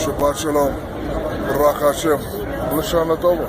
Shabbat Shalom. Baruch Hashem. L'shana Tova.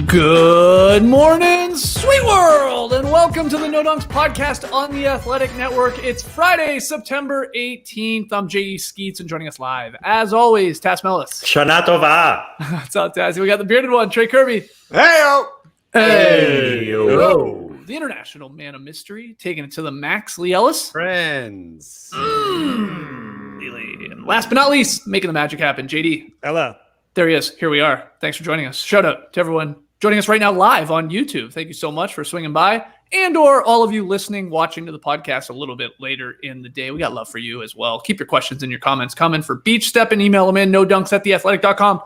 Good morning, sweet world, and welcome to the No Dunks podcast on the Athletic Network. It's Friday, September 18th. I'm J.E. Skeets, and joining us live, as always, Tass Mellis. Shana Tova. What's up, Tass? We got the bearded one, Trey Kirby. Hey-o! Hey-o. The international man of mystery, taking it to the max, Lee Ellis. Friends. And last but not least, making the magic happen, JD. Hello. There he is. Here we are. Thanks for joining us. Shout out to everyone joining us right now live on YouTube. Thank you so much for swinging by, and or all of you listening, watching to the podcast a little bit later in the day. We got love for you as well. Keep your questions and your comments coming for Beach Step and email them in, nodunks@theathletic.com.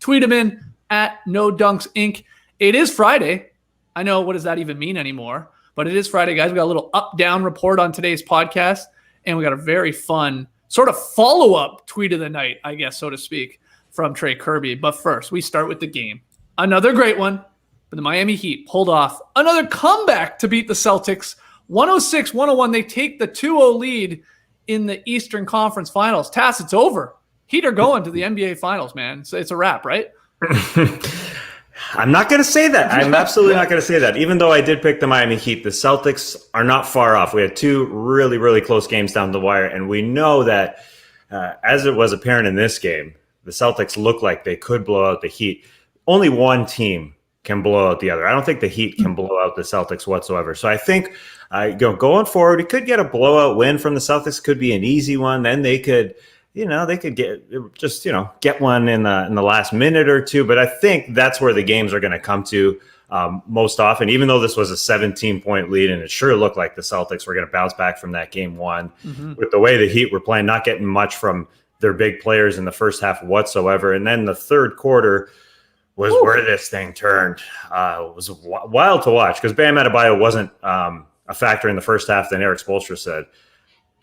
Tweet them in at NoDunksInc. It is Friday. I know, what does that even mean anymore? But it is Friday, guys. We got a little up-down report on today's podcast, and we got a very fun sort of follow-up tweet of the night, I guess, so to speak, from Trey Kirby. But first, we start with the game. Another great one, but the Miami Heat pulled off another comeback to beat the Celtics. 106-101. They take the 2-0 lead in the Eastern Conference Finals. Tass, it's over. Heat are going to the NBA Finals, man. So it's a wrap, right? I'm not going to say that. I'm absolutely not going to say that. Even though I did pick the Miami Heat, the Celtics are not far off. We had two really, really close games down the wire, and we know that, as it was apparent in this game, the Celtics look like they could blow out the Heat. Only one team can blow out the other. I don't think the Heat can blow out the Celtics whatsoever. So I think going forward, we could get a blowout win from the Celtics. Could be an easy one. Then they could get one in the last minute or two. But I think that's where the games are going to come to most often. Even though this was a 17-point lead, and it sure looked like the Celtics were going to bounce back from that game one, with the way the Heat were playing, not getting much from their big players in the first half whatsoever. And then the third quarter was where this thing turned. It was wild to watch because Bam Adebayo wasn't a factor in the first half. Then Eric Spoelstra said,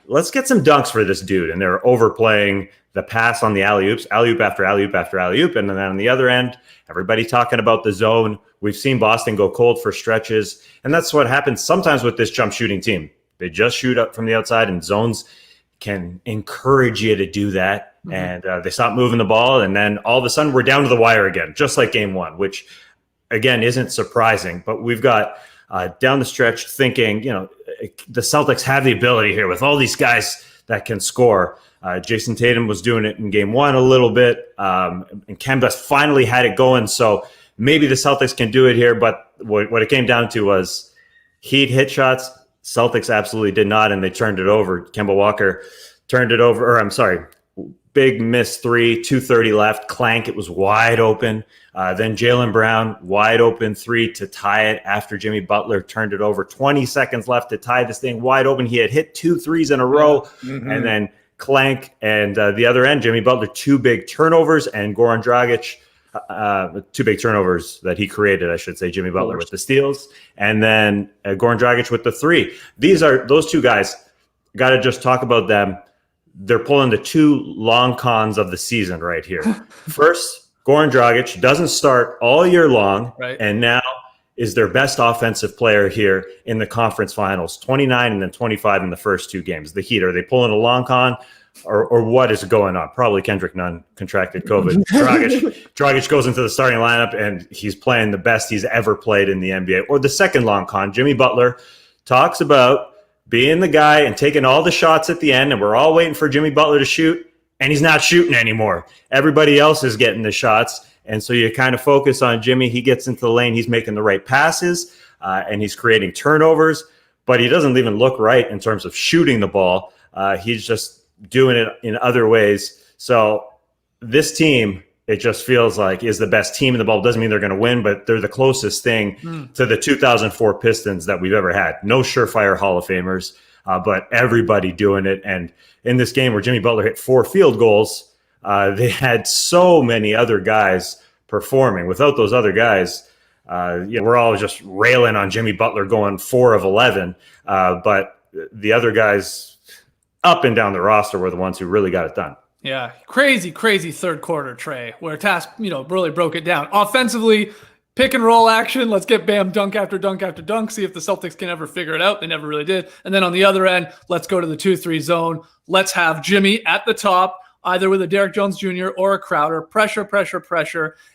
let's get some dunks for this dude. And they're overplaying the pass on the alley-oops, alley-oop after alley-oop after alley-oop. And then on the other end, everybody talking about the zone. We've seen Boston go cold for stretches. And that's what happens sometimes with this jump shooting team. They just shoot up from the outside, and zones can encourage you to do that. And they stop moving the ball. And then all of a sudden we're down to the wire again, just like game one, which again isn't surprising. But we've got down the stretch thinking, the Celtics have the ability here with all these guys that can score. Jason Tatum was doing it in game one a little bit. And Kemba finally had it going. So maybe the Celtics can do it here. But what it came down to was Heat hit shots. Celtics absolutely did not, and they turned it over. Kemba Walker turned it over, big miss three, 2:30 left, clank, it was wide open. Then Jaylen Brown, wide open three to tie it after Jimmy Butler turned it over. 20 seconds left to tie this thing wide open. He had hit 2 threes in a row, and then clank. And the other end, Jimmy Butler, 2 big turnovers, and Goran Dragic, 2 big turnovers that he created, I should say. Jimmy Butler with the steals, and then Goran Dragic with the 3. Those two guys, got to just talk about them. They're pulling the 2 long cons of the season right here. First, Goran Dragic doesn't start all year long, right, and now is their best offensive player here in the conference finals. 29 and then 25 in the first 2 games. The Heat, are they pulling a long con? Or what is going on? Probably Kendrick Nunn contracted COVID. Dragic goes into the starting lineup, and he's playing the best he's ever played in the NBA. Or the second long con, Jimmy Butler talks about being the guy and taking all the shots at the end, and we're all waiting for Jimmy Butler to shoot, and he's not shooting anymore. Everybody else is getting the shots, and so you kind of focus on Jimmy. He gets into the lane, he's making the right passes, and he's creating turnovers, but he doesn't even look right in terms of shooting the ball. He's just doing it in other ways. So this team, it just feels like, is the best team in the bubble. Doesn't mean they're going to win, but they're the closest thing to the 2004 Pistons that we've ever had. No surefire Hall of Famers, but everybody doing it. And in this game where Jimmy Butler hit 4 field goals, they had so many other guys performing. Without those other guys, we're all just railing on Jimmy Butler going 4 of 11. But the other guys up and down the roster were the ones who really got it done. Yeah, crazy third quarter, Trey, where Task, really broke it down. Offensively, pick and roll action. Let's get Bam dunk after dunk after dunk. See if the Celtics can ever figure it out. They never really did. And then on the other end, let's go to the 2-3 zone. Let's have Jimmy at the top, either with a Derrick Jones Jr. or a Crowder. Pressure.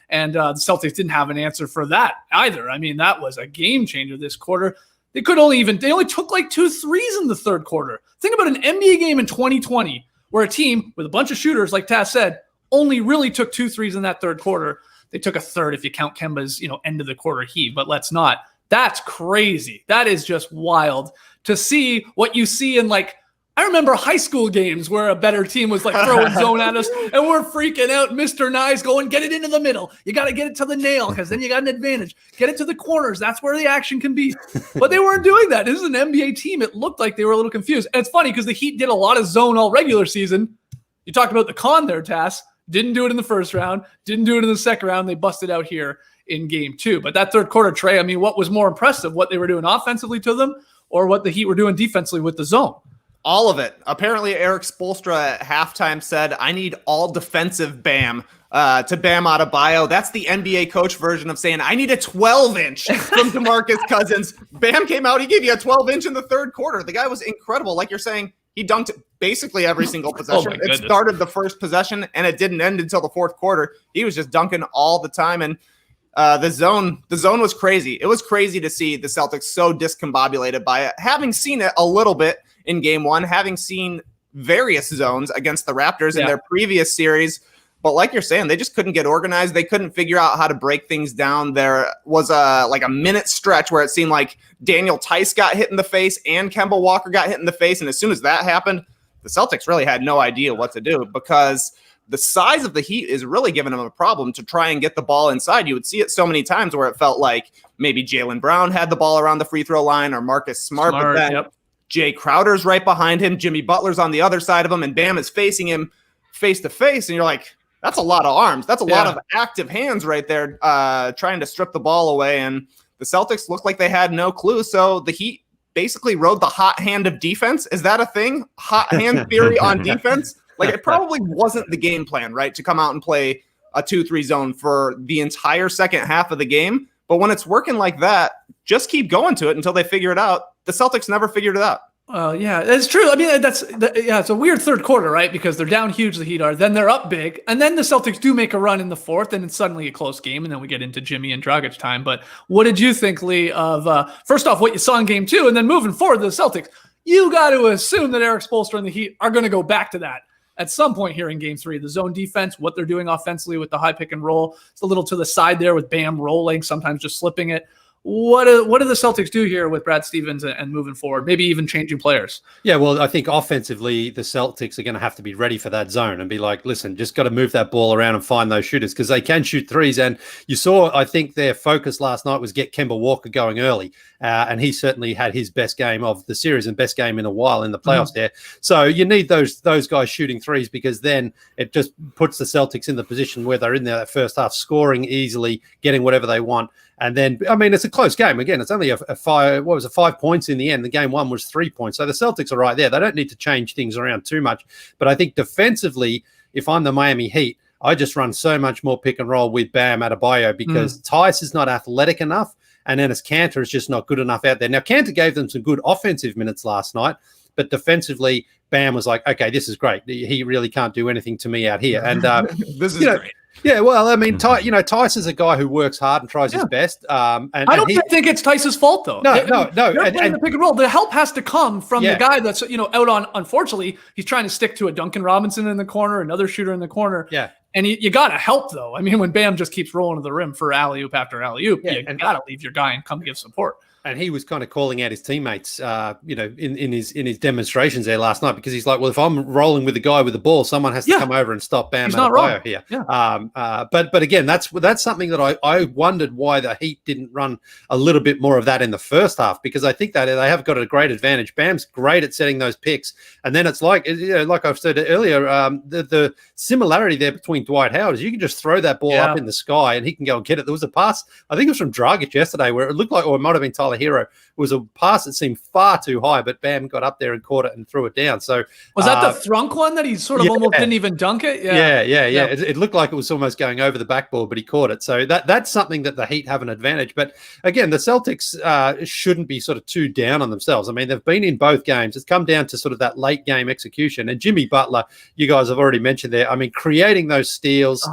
And the Celtics didn't have an answer for that either. I mean, that was a game changer this quarter. They only took like 2 threes in the third quarter. Think about an NBA game in 2020 where a team with a bunch of shooters, like Taz said, only really took 2 threes in that third quarter. They took a third if you count Kemba's, end of the quarter heave, but let's not. That's crazy. That is just wild to see what you see in I remember high school games where a better team was throwing zone at us and we're freaking out. Mr. Nice going, get it into the middle. You got to get it to the nail because then you got an advantage. Get it to the corners. That's where the action can be. But they weren't doing that. This is an NBA team. It looked like they were a little confused. And it's funny because the Heat did a lot of zone all regular season. You talked about the con there, Tass. Didn't do it in the first round. Didn't do it in the second round. They busted out here in game 2. But that third quarter, Trey, I mean, what was more impressive? What they were doing offensively to them or what the Heat were doing defensively with the zone? All of it. Apparently, Eric Spoelstra at halftime said, I need all defensive Bam to Bam Adebayo. That's the NBA coach version of saying, I need a 12-inch from DeMarcus Cousins. Bam came out. He gave you a 12-inch in the third quarter. The guy was incredible. Like you're saying, he dunked basically every single possession. It started the first possession, and it didn't end until the fourth quarter. He was just dunking all the time, and the zone was crazy. It was crazy to see the Celtics so discombobulated by it. Having seen it a little bit in game 1, having seen various zones against the Raptors in their previous series. But like you're saying, they just couldn't get organized. They couldn't figure out how to break things down. There was a minute stretch where it seemed like Daniel Tice got hit in the face and Kemba Walker got hit in the face. And as soon as that happened, the Celtics really had no idea what to do because the size of the Heat is really giving them a problem to try and get the ball inside. You would see it so many times where it felt like maybe Jaylen Brown had the ball around the free throw line or Marcus Smart. But then Jay Crowder's right behind him. Jimmy Butler's on the other side of him, and Bam is facing him face to face. And you're like, that's a lot of arms. That's a lot of active hands right there trying to strip the ball away. And the Celtics looked like they had no clue. So the Heat basically rode the hot hand of defense. Is that a thing? Hot hand theory on defense? It probably wasn't the game plan, right, to come out and play a 2-3 zone for the entire second half of the game. But when it's working like that, just keep going to it until they figure it out. The Celtics never figured it out. Yeah, that's true. I mean, it's a weird third quarter, right? Because they're down huge, the Heat are. Then they're up big. And then the Celtics do make a run in the fourth, and it's suddenly a close game. And then we get into Jimmy and Dragic time. But what did you think, Lee, of first off, what you saw in game 2, and then moving forward to the Celtics? You got to assume that Eric Spoelstra and the Heat are going to go back to that at some point here in game 3. The zone defense, what they're doing offensively with the high pick and roll. It's a little to the side there with Bam rolling, sometimes just slipping it. What do the Celtics do here with Brad Stevens and moving forward, maybe even changing players? Yeah, well, I think offensively, the Celtics are going to have to be ready for that zone and be like, listen, just got to move that ball around and find those shooters because they can shoot threes. And you saw, I think their focus last night was get Kemba Walker going early. And he certainly had his best game of the series and best game in a while in the playoffs there. So you need those guys shooting threes because then it just puts the Celtics in the position where they're in there that first half, scoring easily, getting whatever they want. And then, I mean, it's a close game. Again, it's only a 5 points in the end. The game 1 was 3 points. So the Celtics are right there. They don't need to change things around too much. But I think defensively, if I'm the Miami Heat, I just run so much more pick and roll with Bam Adebayo because Tice is not athletic enough. And Enes Kanter is just not good enough out there. Now, Kanter gave them some good offensive minutes last night, but defensively, Bam was like, okay, this is great. He really can't do anything to me out here. And this is great. Yeah, well, I mean, Tice is a guy who works hard and tries his best. And I don't think it's Tice's fault, though. No. They're playing the pick and roll. The help has to come from the guy that's out on. Unfortunately, he's trying to stick to a Duncan Robinson in the corner, another shooter in the corner. Yeah. And you got to help, though. I mean, when Bam just keeps rolling to the rim for alley-oop after alley-oop, you got to leave your guy and come give support. And he was kind of calling out his teammates, in his demonstrations there last night because he's like, well, if I'm rolling with the guy with the ball, someone has to come over and stop Bam Adebayo here. Yeah. But again, that's something that I wondered why the Heat didn't run a little bit more of that in the first half because I think that they have got a great advantage. Bam's great at setting those picks, and then it's like I've said earlier, the similarity there between Dwight Howard is you can just throw that ball up in the sky and he can go and get it. There was a pass, I think it was from Dragic yesterday, where it looked like, or it might have been Tyler Tyler Herro. It was a pass that seemed far too high, but Bam got up there and caught it and threw it down. So was that the Thrunk one that he sort of almost didn't even dunk it? Yeah. It looked like it was almost going over the backboard, but he caught it. So that's something that the Heat have an advantage. But again, the Celtics shouldn't be sort of too down on themselves. I mean, they've been in both games. It's come down to sort of that late game execution. And Jimmy Butler, you guys have already mentioned there. I mean, creating those steals,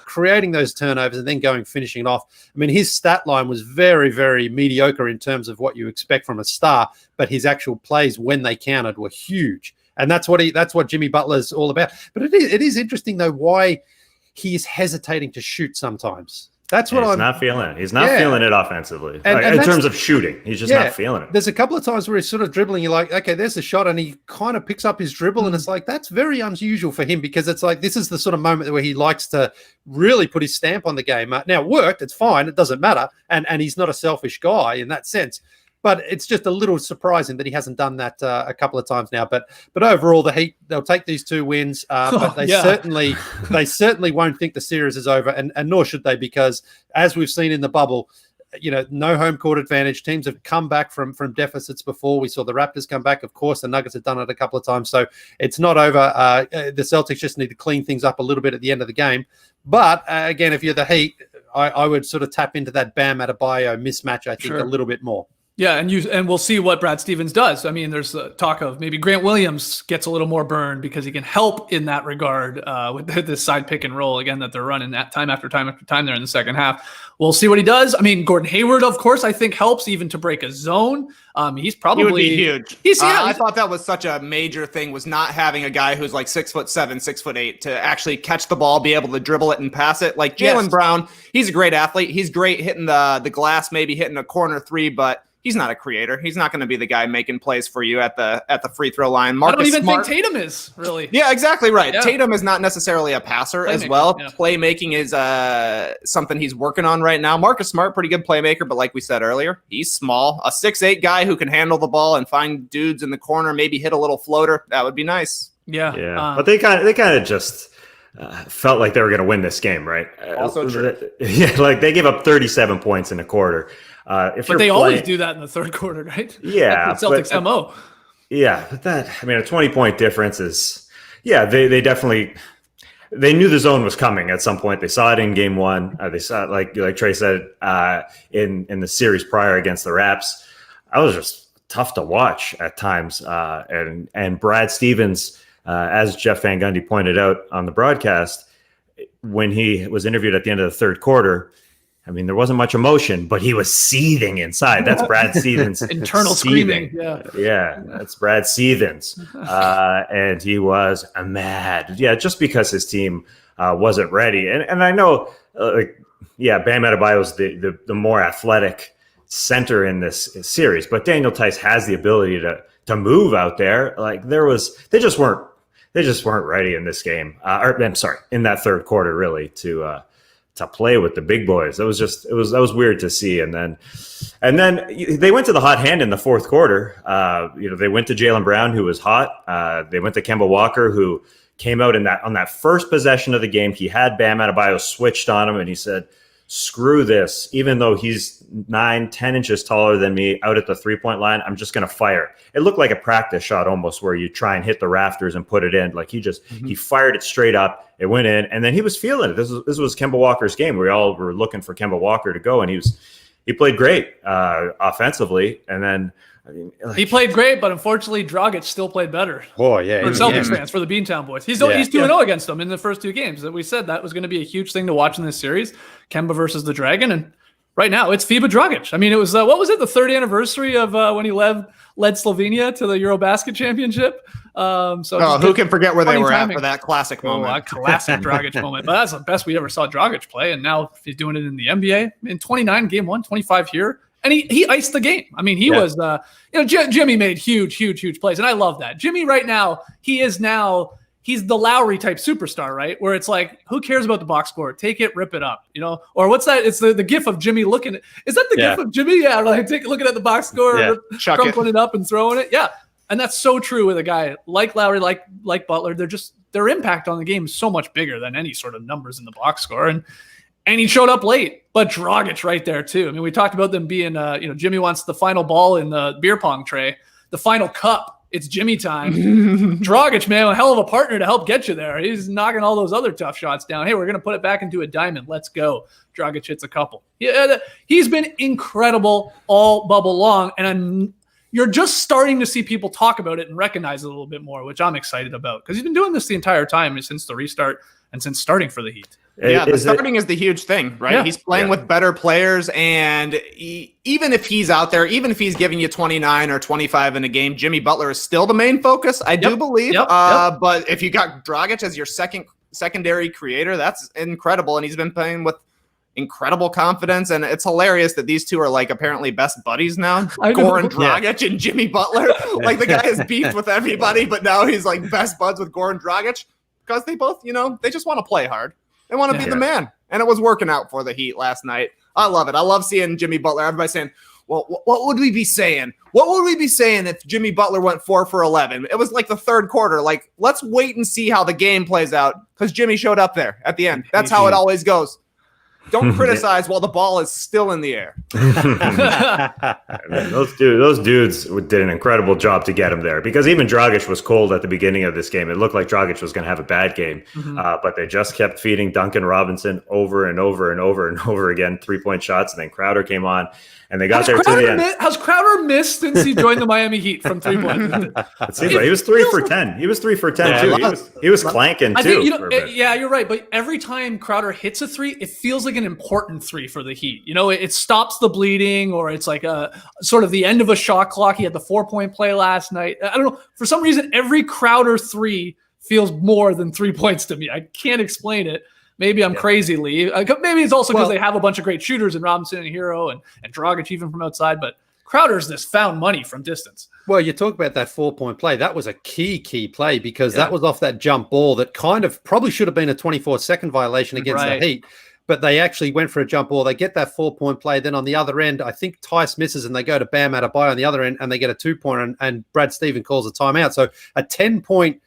creating those turnovers and then finishing it off. I mean, his stat line was very, very mediocre in terms of what you expect from a star, but his actual plays when they counted were huge. And that's what Jimmy Butler's all about. But it is interesting though why he is hesitating to shoot sometimes. That's what I'm not feeling it. He's not feeling it offensively. And in terms of shooting, he's just not feeling it. There's a couple of times where he's sort of dribbling. You're like, okay, there's the shot. And he kind of picks up his dribble. And it's like, that's very unusual for him because it's like, this is the sort of moment where he likes to really put his stamp on the game. Now, it worked. It's fine. It doesn't matter. And he's not a selfish guy in that sense. But it's just a little surprising that he hasn't done that a couple of times now. But overall, the Heat, they'll take these 2 wins. But they certainly won't think the series is over, and nor should they, because as we've seen in the bubble, no home court advantage. Teams have come back from deficits before. We saw the Raptors come back. Of course, the Nuggets have done it a couple of times. So it's not over. The Celtics just need to clean things up a little bit at the end of the game. But again, if you're the Heat, I would sort of tap into that Bam Adebayo mismatch, I think, a little bit more. Yeah, and we'll see what Brad Stevens does. I mean, there's talk of maybe Grant Williams gets a little more burn because he can help in that regard with this side pick and roll again that they're running that time after time after time there in the second half. We'll see what he does. I mean, Gordon Hayward, of course, I think helps even to break a zone. He would be huge. I thought that was such a major thing, was not having a guy who's like 6'7", 6'8" to actually catch the ball, be able to dribble it and pass it. Like Jaylen Brown, he's a great athlete. He's great hitting the glass, maybe hitting a corner 3, but he's not a creator. He's not going to be the guy making plays for you at the free throw line. I don't even think Tatum is, really. Yeah, exactly right. Yeah. Tatum is not necessarily a passer as well. Yeah. Playmaking is something he's working on right now. Marcus Smart, pretty good playmaker, but like we said earlier, he's small. A 6'8" guy who can handle the ball and find dudes in the corner, maybe hit a little floater. That would be nice. Yeah. But they kind of just felt like they were going to win this game, right? Also true. Yeah, like they gave up 37 points in a quarter. But they always do that in the third quarter, right? Yeah. That's the Celtics MO. Yeah, but a 20-point difference is, they definitely, they knew the zone was coming at some point. They saw it in game 1. They saw it, like Trey said, in the series prior against the Raps. I was just tough to watch at times. And Brad Stevens, as Jeff Van Gundy pointed out on the broadcast, when he was interviewed at the end of the third quarter, I mean, there wasn't much emotion, but he was seething inside. That's Brad Stevens. Internal seething. Screaming. Yeah, that's Brad Stevens. And he was mad. Yeah, just because his team wasn't ready. And I know, Bam Adebayo is the more athletic center in this series, but Daniel Tice has the ability to move out there. Like they just weren't ready in this game. In that third quarter, really, to play with the big boys. That was weird to see. And then they went to the hot hand in the fourth quarter. They went to Jaylen Brown, who was hot. They went to Kemba Walker, who came out on that first possession of the game. He had Bam Adebayo switched on him, and he said, screw this. Even though he's 9-10 inches taller than me out at the 3-point line, I'm just going to fire. It looked like a practice shot almost, where you try and hit the rafters and put it in. Like he fired it straight up. It went in, and then he was feeling it. This was Kemba Walker's game. We all were looking for Kemba Walker to go, and he played great offensively. And then he played great, but unfortunately, Dragic still played better. Oh yeah, for Celtics fans, for the Beantown boys. He's 2-0 against them in the first 2 games. That we said that was going to be a huge thing to watch in this series. Kemba versus the Dragon, and right now it's FIBA Dragic. I mean, it was what was it, the 30th anniversary of when he led Slovenia to the Eurobasket championship. Who can forget where they were at for that classic moment? A classic Dragic moment. But that's the best we ever saw Dragic play, and now he's doing it in the NBA. In 29 game 1, 25 here. And he iced the game. I mean, he was, Jimmy made huge plays. And I love that. Jimmy right now, he's the Lowry type superstar, right? Where it's like, who cares about the box score? Take it, rip it up, Or what's that? It's the gif of Jimmy looking. Is that the gif of Jimmy? Yeah, like looking at the box score, crumpling it up and throwing it. Yeah. And that's so true with a guy like Lowry, like Butler. Their impact on the game is so much bigger than any sort of numbers in the box score. And and he showed up late. But Dragic right there too. I mean, we talked about them being, Jimmy wants the final ball in the beer pong tray, the final cup. It's Jimmy time. Dragic, man, a hell of a partner to help get you there. He's knocking all those other tough shots down. Hey, we're going to put it back into a diamond. Let's go. Dragic hits a couple. Yeah, he's been incredible all bubble long, and you're just starting to see people talk about it and recognize it a little bit more, which I'm excited about because he's been doing this the entire time since the restart and since starting for the Heat. Yeah, the starting is the huge thing, right? Yeah. He's playing with better players, and even if he's out there, even if he's giving you 29 or 25 in a game, Jimmy Butler is still the main focus, I do believe. But if you got Dragic as your secondary creator, that's incredible, and he's been playing with incredible confidence, and it's hilarious that these two are like apparently best buddies now. Goran Dragic and Jimmy Butler. Like the guy has beefed with everybody, but now he's like best buds with Goran Dragic because they both, they just want to play hard. They want to be the man. And it was working out for the Heat last night. I love it. I love seeing Jimmy Butler. Everybody saying, well, what would we be saying? What would we be saying if Jimmy Butler went 4 for 11? It was like the third quarter. Like, let's wait and see how the game plays out because Jimmy showed up there at the end. That's how it always goes. Don't criticize while the ball is still in the air. Those dudes did an incredible job to get him there because even Dragic was cold at the beginning of this game. It looked like Dragic was going to have a bad game, but they just kept feeding Duncan Robinson over and over and over and over again, 3-point shots. And then Crowder came on and they got there to the end. Has Crowder missed since he joined the Miami Heat from 3-point? It seems like he was 3 for 10. He was 3 for 10 too. He was clanking too. I think, you're right. But every time Crowder hits a 3, it feels like an important 3 for the Heat. It stops the bleeding, or it's like a sort of the end of a shot clock. He had the 4-point play last night. I don't know. For some reason, every Crowder 3 feels more than 3 points to me. I can't explain it. Maybe I'm crazy, Lee. Maybe it's also because they have a bunch of great shooters in Robinson and Herro and Dragic even from outside. But Crowder's this found money from distance. Well, you talk about that 4-point play. That was a key play because that was off that jump ball that kind of probably should have been a 24-second violation against the Heat. But they actually went for a jump ball. They get that 4-point play. Then on the other end, I think Tice misses and they go to Bam Adebayo on the other end and they get a 2-pointer and Brad Stevens calls a timeout. So a 10-point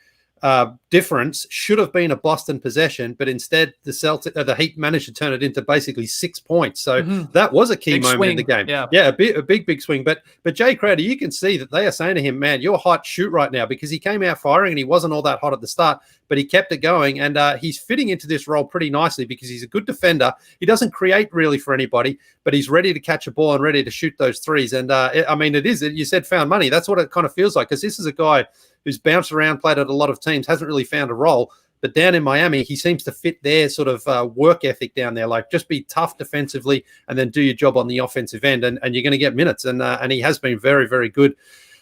difference should have been a Boston possession, but instead the Heat managed to turn it into basically 6 points. So that was a key moment in the game. Yeah, a big swing. But Jay Crowder, you can see that they are saying to him, man, you're hot, shoot right now, because he came out firing and he wasn't all that hot at the start, but he kept it going, and he's fitting into this role pretty nicely because he's a good defender. He doesn't create really for anybody, but he's ready to catch a ball and ready to shoot those threes. And you said found money. That's what it kind of feels like, because this is a guy who's bounced around, played at a lot of teams, hasn't really found a role. But down in Miami, he seems to fit their sort of work ethic down there. Like, just be tough defensively and then do your job on the offensive end, and you're going to get minutes. And he has been very, very good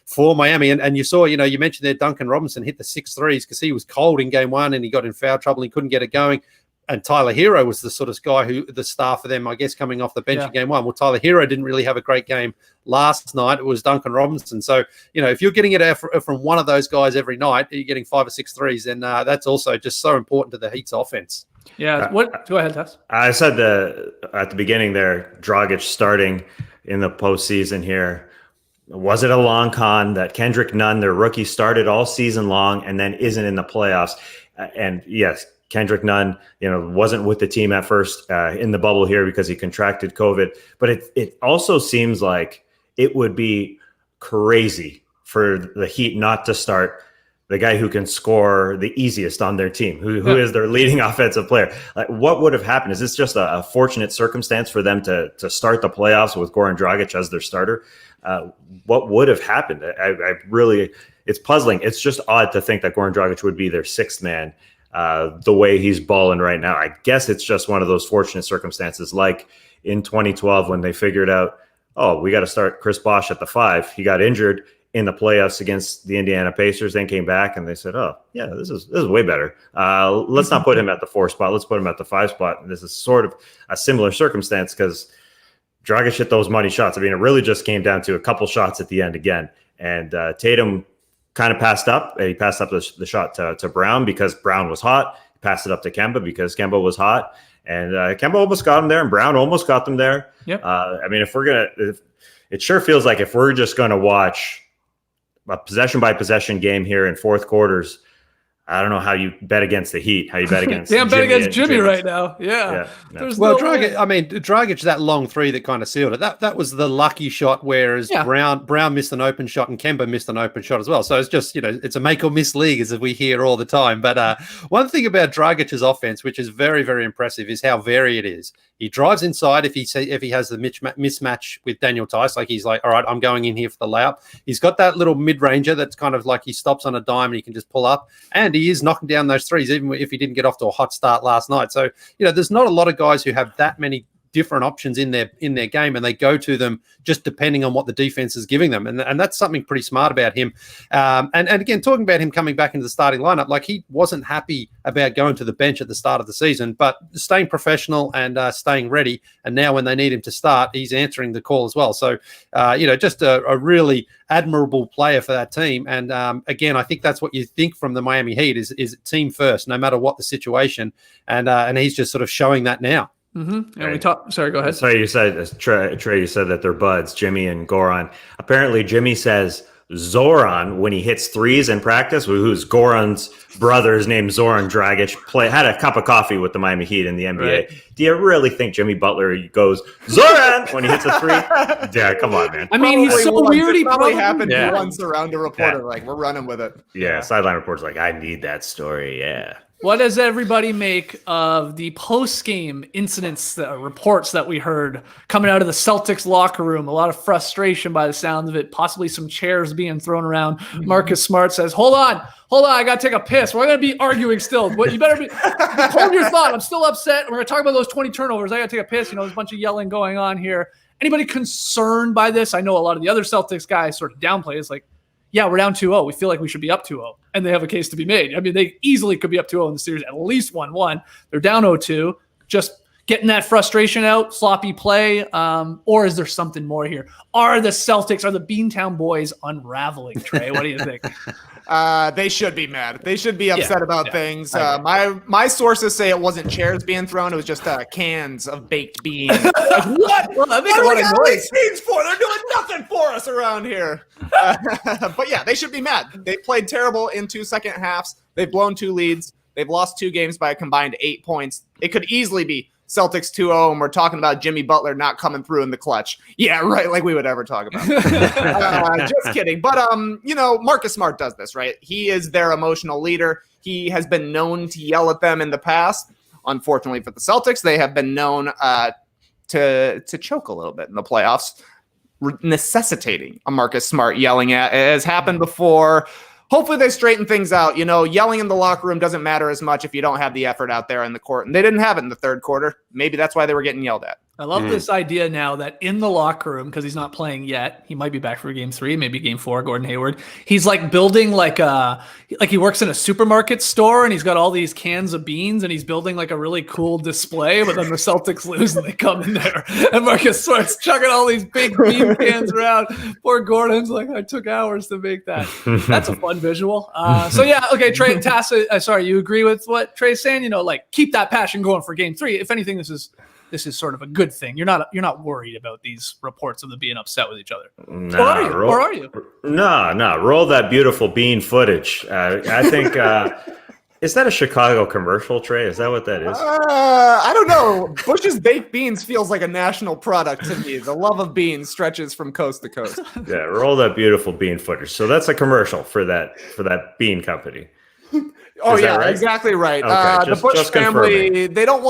for Miami. And you saw, you mentioned there Duncan Robinson hit the 6 threes because he was cold in game 1 and he got in foul trouble. He couldn't get it going. And Tyler Herro was the sort of guy who the star for them, I guess, coming off the bench in game 1. Well, Tyler Herro didn't really have a great game last night. It was Duncan Robinson. So, if you're getting it from one of those guys every night, you're getting 5 or 6 threes, then that's also just so important to the Heat's offense. Yeah. Go ahead, Tess. I said at the beginning there, Dragic starting in the postseason here. Was it a long con that Kendrick Nunn, their rookie, started all season long and then isn't in the playoffs? And yes, Kendrick Nunn, wasn't with the team at first in the bubble here because he contracted COVID. But it also seems like it would be crazy for the Heat not to start the guy who can score the easiest on their team, who is their leading offensive player. Like, what would have happened? Is this just a fortunate circumstance for them to start the playoffs with Goran Dragic as their starter? What would have happened? I really, it's puzzling. It's just odd to think that Goran Dragic would be their 6th man. The way he's balling right now. I guess it's just one of those fortunate circumstances, like in 2012 when they figured out, we got to start Chris Bosh at the 5. He got injured in the playoffs against the Indiana Pacers, then came back and they said, this is way better. Let's not put him at the 4 spot. Let's put him at the 5 spot. And this is sort of a similar circumstance because Dragic hit those money shots. I mean, it really just came down to a couple shots at the end again. And Tatum kind of passed up. He passed up the shot to Brown because Brown was hot. He passed it up to Kemba because Kemba was hot. And Kemba almost got him there, and Brown almost got them there. Yep. I mean, it sure feels like if we're just going to watch a possession-by-possession game here in fourth quarters, I don't know how you bet against the Heat, how you bet against Damn, bet against Jimmy Jimmy's. right now. Yeah. No. There's Well, no way. Dragic, that long three that kind of sealed it. That was the lucky shot, whereas Brown missed an open shot and Kemba missed an open shot as well. So it's just, it's a make or miss league, as we hear all the time. But one thing about Dragic's offense, which is very, very impressive, is how varied it is. He drives inside if he has the mismatch with Daniel Tice, like he's like, all right, I'm going in here for the layup. He's got that little mid-ranger that's kind of like he stops on a dime and he can just pull up, and he is knocking down those threes, even if he didn't get off to a hot start last night. So, there's not a lot of guys who have that many different options in their game, and they go to them just depending on what the defense is giving them, and that's something pretty smart about him. And again, talking about him coming back into the starting lineup, like he wasn't happy about going to the bench at the start of the season, but staying professional and staying ready. And now when they need him to start, he's answering the call as well. So just a really admirable player for that team. And again, I think that's what you think from the Miami Heat is team first, no matter what the situation. And he's just sort of showing that now. Mm-hmm. And we talked. Sorry, go ahead. Sorry, you said Trey. You said that they're buds, Jimmy and Goran. Apparently, Jimmy says Zoran when he hits threes in practice. Who's Goran's brother is named Zoran Dragic. Had a cup of coffee with the Miami Heat in the NBA. Right. Do you really think Jimmy Butler goes Zoran when he hits a three? Yeah, come on, man. I mean, he's so weird. He probably happened once around a reporter. Like, we're running with it. Yeah, sideline reporter's like, I need that story. Yeah. What does everybody make of the post-game incidents, reports that we heard coming out of the Celtics locker room? A lot of frustration by the sounds of it, possibly some chairs being thrown around. Marcus Smart says, hold on, I got to take a piss. We're going to be arguing still. But you better hold your thought. I'm still upset. We're going to talk about those 20 turnovers. I got to take a piss. There's a bunch of yelling going on here. Anybody concerned by this? I know a lot of the other Celtics guys sort of downplay. It's like, yeah, we're down 2-0. We feel like we should be up 2-0. And they have a case to be made. I mean, they easily could be up 2-0 in the series, at least 1-1. They're down 0-2. Just getting that frustration out, sloppy play, or is there something more here? Are the Beantown boys unraveling, Trey? What do you think? They should be mad. They should be upset about things. My sources say it wasn't chairs being thrown. It was just cans of baked beans. Like, what? Well, what do we got baked beans for? They're doing nothing for us around here. But yeah, they should be mad. They played terrible in 2 second halves. They've blown 2 leads. They've lost 2 games by a combined 8 points. It could easily be Celtics 2-0, and we're talking about Jimmy Butler not coming through in the clutch. Yeah, right, like we would ever talk about. Just kidding. But, Marcus Smart does this, right? He is their emotional leader. He has been known to yell at them in the past. Unfortunately for the Celtics, they have been known to choke a little bit in the playoffs, necessitating a Marcus Smart yelling at. It has happened before. Hopefully they straighten things out. Yelling in the locker room doesn't matter as much if you don't have the effort out there in the court. And they didn't have it in the third quarter. Maybe that's why they were getting yelled at. I love this idea now that in the locker room, because he's not playing yet, he might be back for game 3, maybe game 4, Gordon Hayward. He's like building like he works in a supermarket store and he's got all these cans of beans and he's building like a really cool display, but then the Celtics lose and they come in there and Marcus starts chucking all these big bean cans around. Poor Gordon's like, I took hours to make that. That's a fun visual. Okay, Trey, Tassa, you agree with what Trey's saying? Keep that passion going for game 3. If anything, this is sort of a good thing. You're not worried about these reports of them being upset with each other. Or are you? No. Roll that beautiful bean footage. I think is that a Chicago commercial, Trey? Is that what that is? I don't know. Bush's baked beans feels like a national product to me. The love of beans stretches from coast to coast. Yeah, roll that beautiful bean footage. So that's a commercial for that bean company. Oh yeah, right? Exactly right. Okay, the Bush family, they don't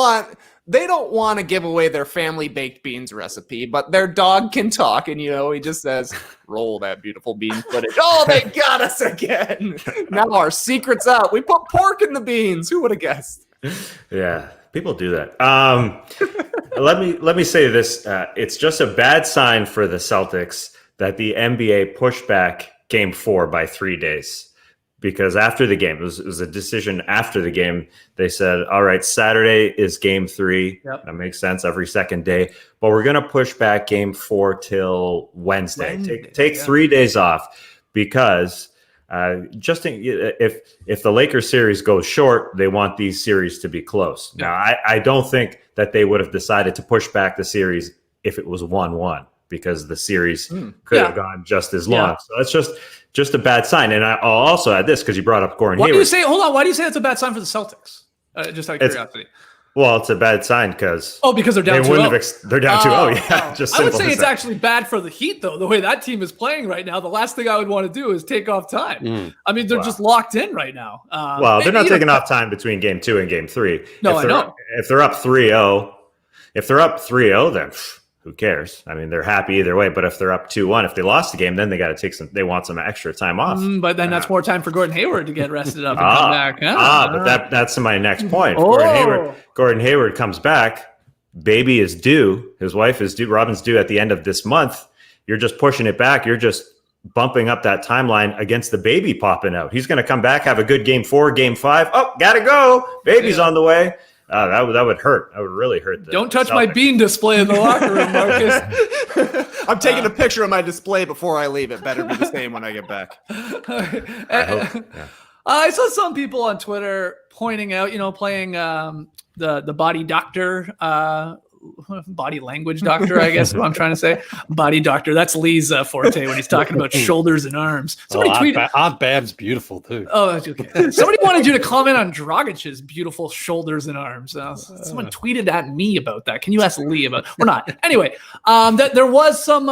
want to give away their family baked beans recipe, but their dog can talk, and he just says, "Roll that beautiful bean footage." Oh, they got us again! Now our secret's out. We put pork in the beans. Who would have guessed? Yeah, people do that. Let me say this: it's just a bad sign for the Celtics that the NBA pushed back Game 4 by 3 days. Because after the game, it was a decision after the game. They said, all right, Saturday is game 3. Yep. That makes sense every second day. But we're going to push back game 4 till Wednesday. Take 3 days off because if the Lakers series goes short, they want these series to be close. Yeah. Now, I don't think that they would have decided to push back the series if it was 1-1 because the series could have gone just as long. So it's just a bad sign. And I'll also add this because you brought up Gordon Why Hayward. Why do you say that's a bad sign for the Celtics? Just out of curiosity. Well, it's a bad sign because because they're down 2-0. They're down 2-0. Yeah, just I would simple say as it's that. actually bad for the Heat, though. The way that team is playing right now, the last thing I would want to do is take off time. I mean, they're just locked in right now. Well, they're not taking off time between game 2 and game 3. No, I know. If they're up 3-0, then who cares? I mean, they're happy either way. But if they're up 2-1, if they lost the game, then they got to they want some extra time off. But then that's more time for Gordon Hayward to get rested up and come back. But that's my next point. Gordon Hayward comes back. Baby is due. His wife is due. Robin's due at the end of this month. You're just pushing it back. You're just bumping up that timeline against the baby popping out. He's going to come back, have a good game 4, game 5. Oh, gotta go. Baby's on the way. That would hurt. That would really hurt. Don't touch my bean display in the locker room, Marcus. I'm taking a picture of my display before I leave. It better be the same when I get back. I saw some people on Twitter pointing out, playing the body doctor, body language doctor, I guess is what I'm trying to say. Body doctor. That's Lee's forte when he's talking about shoulders and arms. Somebody tweeted. Aunt Bab's beautiful too. Oh, okay. Somebody wanted you to comment on Dragic's beautiful shoulders and arms. Someone tweeted at me about that. Can you ask Lee about? We're not. Anyway, that there was some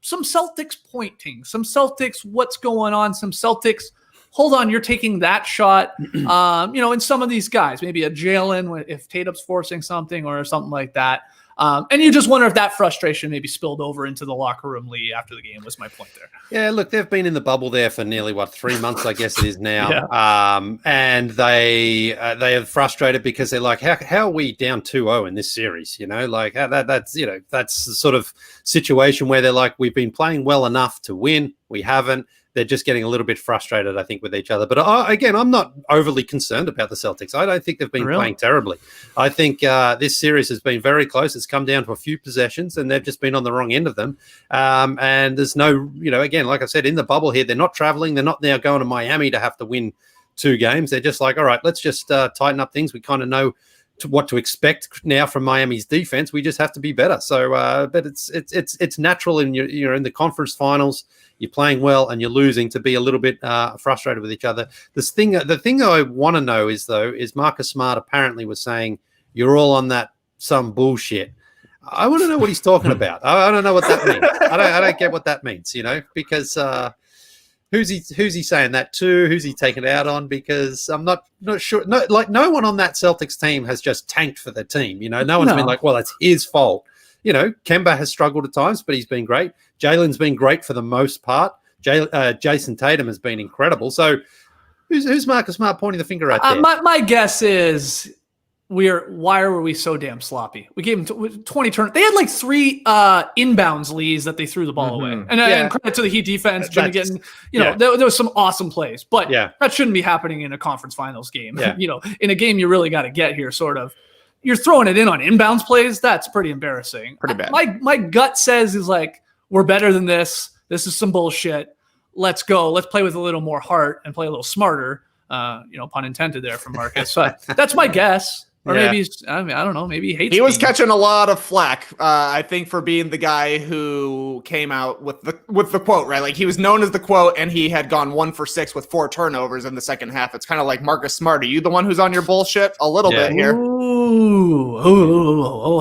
Celtics pointing, some Celtics. What's going on? Some Celtics. Hold on, you're taking that shot. In some of these guys, maybe a Jalen if Tatum's forcing something or something like that. And you just wonder if that frustration maybe spilled over into the locker room, Lee, after the game was my point there. Yeah, look, they've been in the bubble there for nearly, 3 months, I guess it is now. Yeah. And they are frustrated because they're like, how are we down 2-0 in this series? That's the sort of situation where they're like, we've been playing well enough to win. We haven't. They're just getting a little bit frustrated, I think, with each other. But again, I'm not overly concerned about the Celtics. I don't think they've been playing terribly. I think this series has been very close. It's come down to a few possessions, and they've just been on the wrong end of them. And there's no, again, like I said, in the bubble here, they're not traveling. They're not now going to Miami to have to win 2 games. They're just like, all right, let's just tighten up things. We kind of know what to expect now from Miami's defense. We just have to be better. So, but it's natural in you're in the conference finals. You're playing well and you're losing to be a little bit frustrated with each other. The thing I want to know is Marcus Smart apparently was saying you're all on that some bullshit. I want to know what he's talking about. I don't know what that means. I don't get what that means. Because who's he saying that to? Who's he taking it out on? Because I'm not sure. No one on that Celtics team has just tanked for their team. No one's been like, well, it's his fault. Kemba has struggled at times, but he's been great. Jalen's been great for the most part. Jason Tatum has been incredible. So who's Marcus Smart pointing the finger at there? My guess is why were we so damn sloppy? We gave them 20 turns. They had like 3 inbounds leads that they threw the ball away. And credit to the Heat defense, Jimmy getting, there was some awesome plays. But that shouldn't be happening in a conference finals game. Yeah. In a game you really got to get here, sort of. You're throwing it in on inbounds plays. That's pretty embarrassing. Pretty bad. My gut says is like, we're better than this. This is some bullshit. Let's go. Let's play with a little more heart and play a little smarter. Pun intended there from Marcus. So that's my guess. Or maybe I don't know. Maybe he hates. He was catching a lot of flack, I think, for being the guy who came out with the quote, right? Like he was known as the quote, and he had gone 1 for 6 with 4 turnovers in the second half. It's kind of like Marcus Smart. Are you the one who's on your bullshit a little bit here?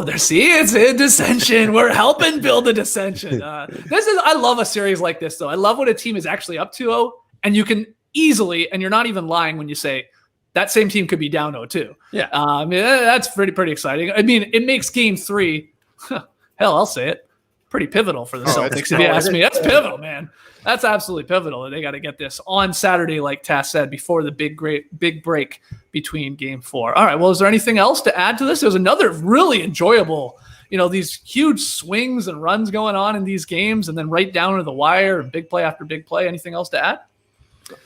It's a dissension. We're helping build a dissension. I love a series like this, though. I love when a team is actually up 2-0, and you can easily, and you're not even lying when you say, that same team could be down 0-2. Yeah. That's pretty exciting. I mean, it makes game 3, hell, I'll say it, pretty pivotal for the Celtics. If you ask me, that's pivotal, man. That's absolutely pivotal. They got to get this on Saturday, like Tass said, before the big break between game 4. All right. Well, is there anything else to add to this? There's another really enjoyable, these huge swings and runs going on in these games, and then right down to the wire and big play after big play. Anything else to add?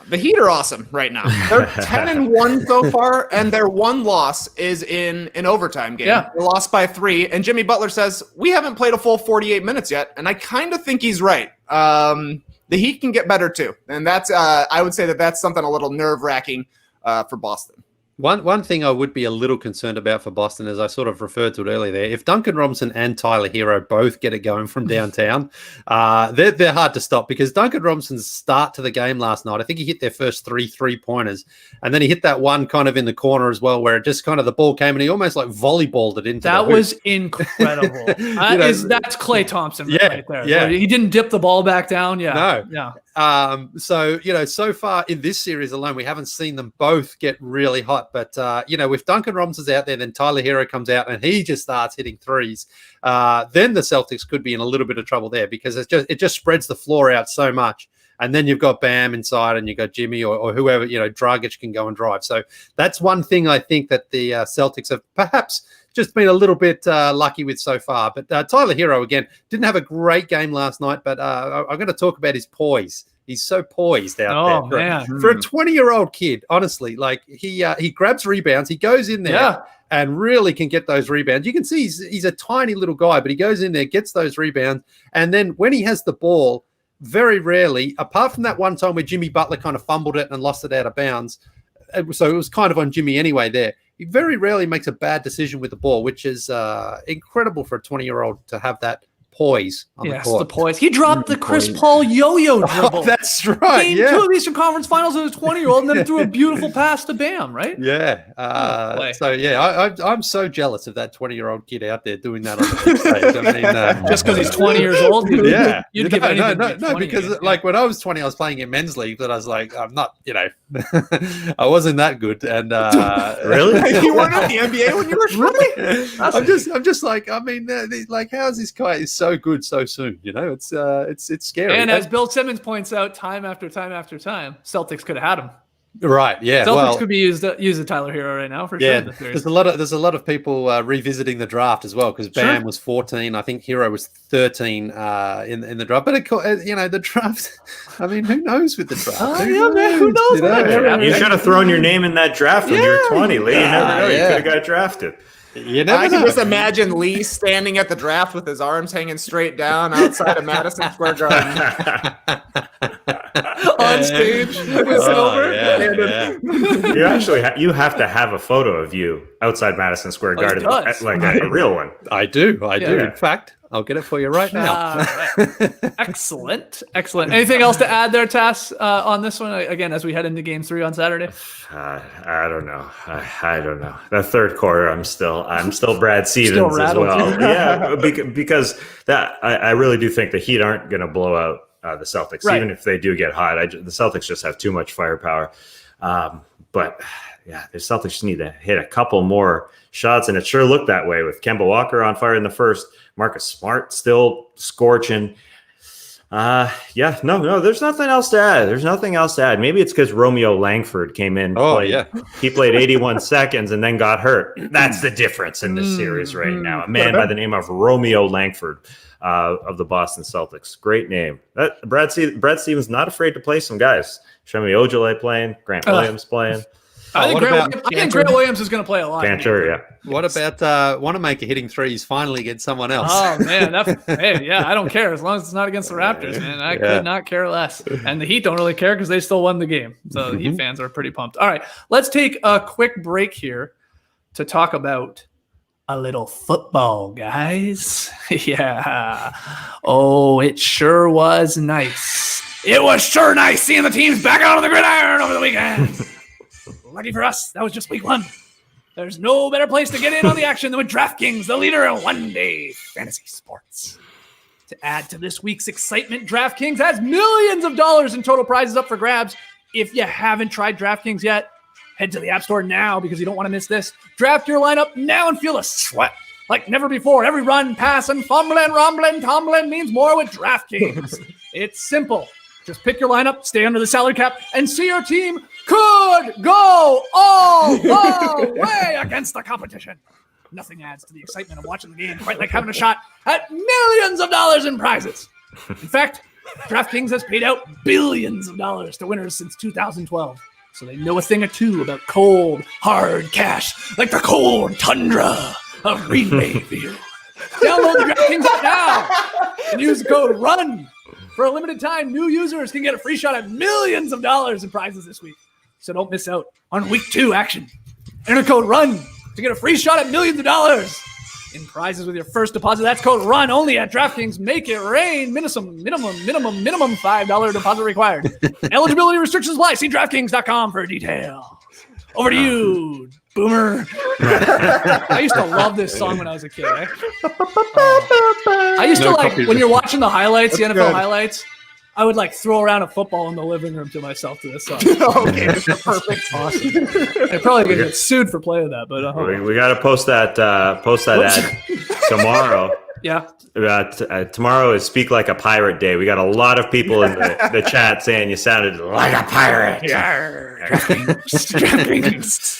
The Heat are awesome right now. They're 10-1 so far, and their one loss is in an overtime game. Yeah. They lost by 3, and Jimmy Butler says, we haven't played a full 48 minutes yet, and I kind of think he's right. The Heat can get better too, and that's I would say that's something a little nerve-wracking for Boston. One thing I would be a little concerned about for Boston, as I sort of referred to it earlier there, if Duncan Robinson and Tyler Herro both get it going from downtown, they're hard to stop, because Duncan Robinson's start to the game last night, I think he hit their first 3-3-pointers, and then he hit that one kind of in the corner as well, where it just kind of the ball came and he almost like volleyballed it into that the hoop. was incredible. That's Klay Thompson right there. Yeah. He didn't dip the ball back down. Yeah. No. Yeah. So, so far in this series alone, we haven't seen them both get really hot. But, if Duncan Robinson's out there, then Tyler Herro comes out and he just starts hitting threes. Then the Celtics could be in a little bit of trouble there, because it just spreads the floor out so much. And then you've got Bam inside and you've got Jimmy or whoever, Dragic can go and drive. So that's one thing I think that the Celtics have perhaps just been a little bit lucky with so far. But Tyler Herro, again, didn't have a great game last night, but I'm going to talk about his poise. He's so poised out there. For a 20-year-old kid, honestly, like he grabs rebounds, he goes in there and really can get those rebounds. You can see he's a tiny little guy, but he goes in there, gets those rebounds, and then when he has the ball, very rarely, apart from that one time where Jimmy Butler kind of fumbled it and lost it out of bounds, so it was kind of on Jimmy anyway there, he very rarely makes a bad decision with the ball, which is incredible for a 20-year-old to have that poise on the court. The poise. He dropped the Chris Paul yo-yo dribble. Oh, that's right. Game 2 of the Eastern Conference Finals as a 20-year-old, and then threw a beautiful pass to Bam, right? Yeah. I'm so jealous of that 20-year-old kid out there doing that on the big stage. I mean, just because he's 20 years old, you'd give anything. No, because like when I was 20, I was playing in men's league, but I was like, I'm not, I wasn't that good. And really, you weren't in the NBA when you were 20? I'm just like, I mean, like, how is this guy is so good so soon? It's scary. And as Bill Simmons points out, time after time after time, Celtics could have had him. Right. Yeah. Celtics could be used a Tyler Herro right now for sure. There's a lot of people revisiting the draft as well, because Bam was 14. I think Herro was 13 in the draft. But the draft. I mean, who knows with the draft? Who knows? You should have thrown your name in that draft when you were 20, Lee. You never know. You could have got drafted. I can just imagine Lee standing at the draft with his arms hanging straight down outside of Madison Square Garden. On stage with Silver. You actually you have to have a photo of you outside Madison Square Garden, like a real one. I do. In fact, I'll get it for you right now. Excellent. Anything else to add there, Tass, on this one? Again, as we head into Game 3 on Saturday. I don't know. I don't know. The third quarter, I'm still Brad Stevens as well. Yeah, because I really do think the Heat aren't going to blow out the Celtics, even if they do get hot. The Celtics just have too much firepower. But yeah, the Celtics just need to hit a couple more shots, and it sure looked that way with Kemba Walker on fire in the first. Marcus Smart still scorching. No, there's nothing else to add. Maybe it's because Romeo Langford came in. He played 81 seconds and then got hurt. That's the difference in this series right now. A man by the name of Romeo Langford of the Boston Celtics. Great name. Brad Stevens not afraid to play some guys. Shemi Ojale playing, Grant Williams playing. I think Grant Williams is going to play a lot. Cantor, yeah. What about Wanamaker hitting threes finally against someone else? Oh, man. I don't care. As long as it's not against the Raptors, man. I could not care less. And the Heat don't really care because they still won the game. So the Heat fans are pretty pumped. All right, let's take a quick break here to talk about a little football, guys. Yeah. Oh, it sure was nice. It was sure nice seeing the teams back out on the gridiron over the weekend. Lucky for us, that was just week 1. There's no better place to get in on the action than with DraftKings, the leader in one-day fantasy sports. To add to this week's excitement, DraftKings has millions of dollars in total prizes up for grabs. If you haven't tried DraftKings yet, head to the App Store now because you don't want to miss this. Draft your lineup now and feel a sweat like never before. Every run, pass, and fumbling, rumbling, tumbling means more with DraftKings. It's simple. Just pick your lineup, stay under the salary cap, and see your team could go all the way against the competition. Nothing adds to the excitement of watching the game quite like having a shot at millions of dollars in prizes. In fact, DraftKings has paid out billions of dollars to winners since 2012. So they know a thing or two about cold, hard cash, like the cold tundra of Green Bay Field. Download the DraftKings app now and use the code RUN. For a limited time, new users can get a free shot at millions of dollars in prizes this week. So don't miss out on week 2 action. Enter code RUN to get a free shot at millions of dollars in prizes with your first deposit. That's code RUN only at DraftKings. Make it rain. Minimum $5 deposit required. Eligibility restrictions apply. See DraftKings.com for details. Over to you, Boomer. I used to love this song when I was a kid. I used to when you're watching the highlights, the NFL highlights, I would throw around a football in the living room to myself to this song. Okay, that's perfect. Awesome. I probably gonna get sued for playing that, but we got to post that ad tomorrow. Yeah. Tomorrow is Speak Like a Pirate Day. We got a lot of people in the chat saying you sounded like a pirate.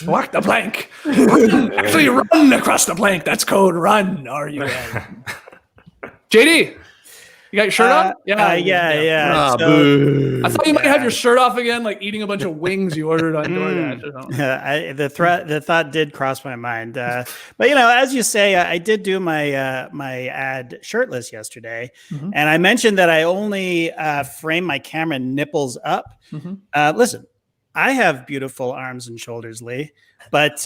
Walk the plank. Actually, run across the plank. That's code RUN. R-U-N. JD, you got your shirt on? Yeah. Boo. I thought you might have your shirt off again, eating a bunch of wings you ordered on DoorDash or something. The thought did cross my mind. But as you say, I did do my ad shirtless yesterday, and I mentioned that I only frame my camera nipples up. Listen, I have beautiful arms and shoulders, Lee, but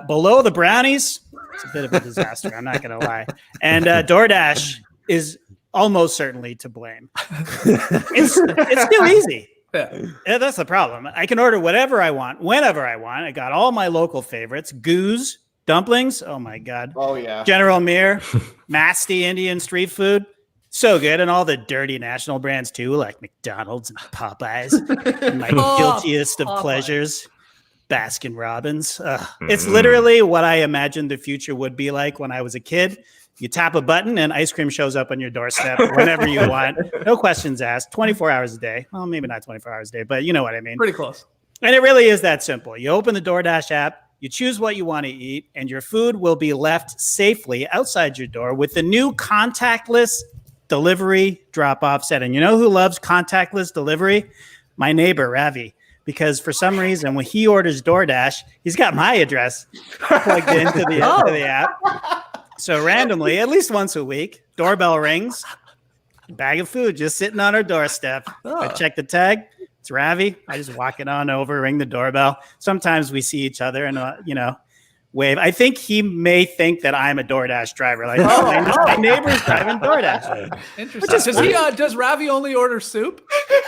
below the brownies, it's a bit of a disaster. I'm not going to lie. And DoorDash is almost certainly to blame. It's too easy. Yeah, that's the problem. I can order whatever I want, whenever I want. I got all my local favorites. Goose, dumplings. Oh, my God. Oh, yeah. General Mir, Masty Indian street food. So good. And all the dirty national brands, too, like McDonald's and Popeyes. And my guiltiest of pleasures, Baskin Robbins. It's literally what I imagined the future would be like when I was a kid. You tap a button and ice cream shows up on your doorstep whenever you want. No questions asked. 24 hours a day. Well, maybe not 24 hours a day, but you know what I mean. Pretty close. And it really is that simple. You open the DoorDash app, you choose what you want to eat, and your food will be left safely outside your door with the new contactless delivery drop-off setting. You know who loves contactless delivery? My neighbor, Ravi. Because for some reason, when he orders DoorDash, he's got my address plugged into the app. So randomly, at least once a week, doorbell rings, bag of food just sitting on our doorstep. I check the tag. It's Ravi. I just walk it on over, ring the doorbell. Sometimes we see each other and, wave. I think he may think that I'm a DoorDash driver. My neighbor's driving DoorDash. Interesting. Does Ravi only order soup?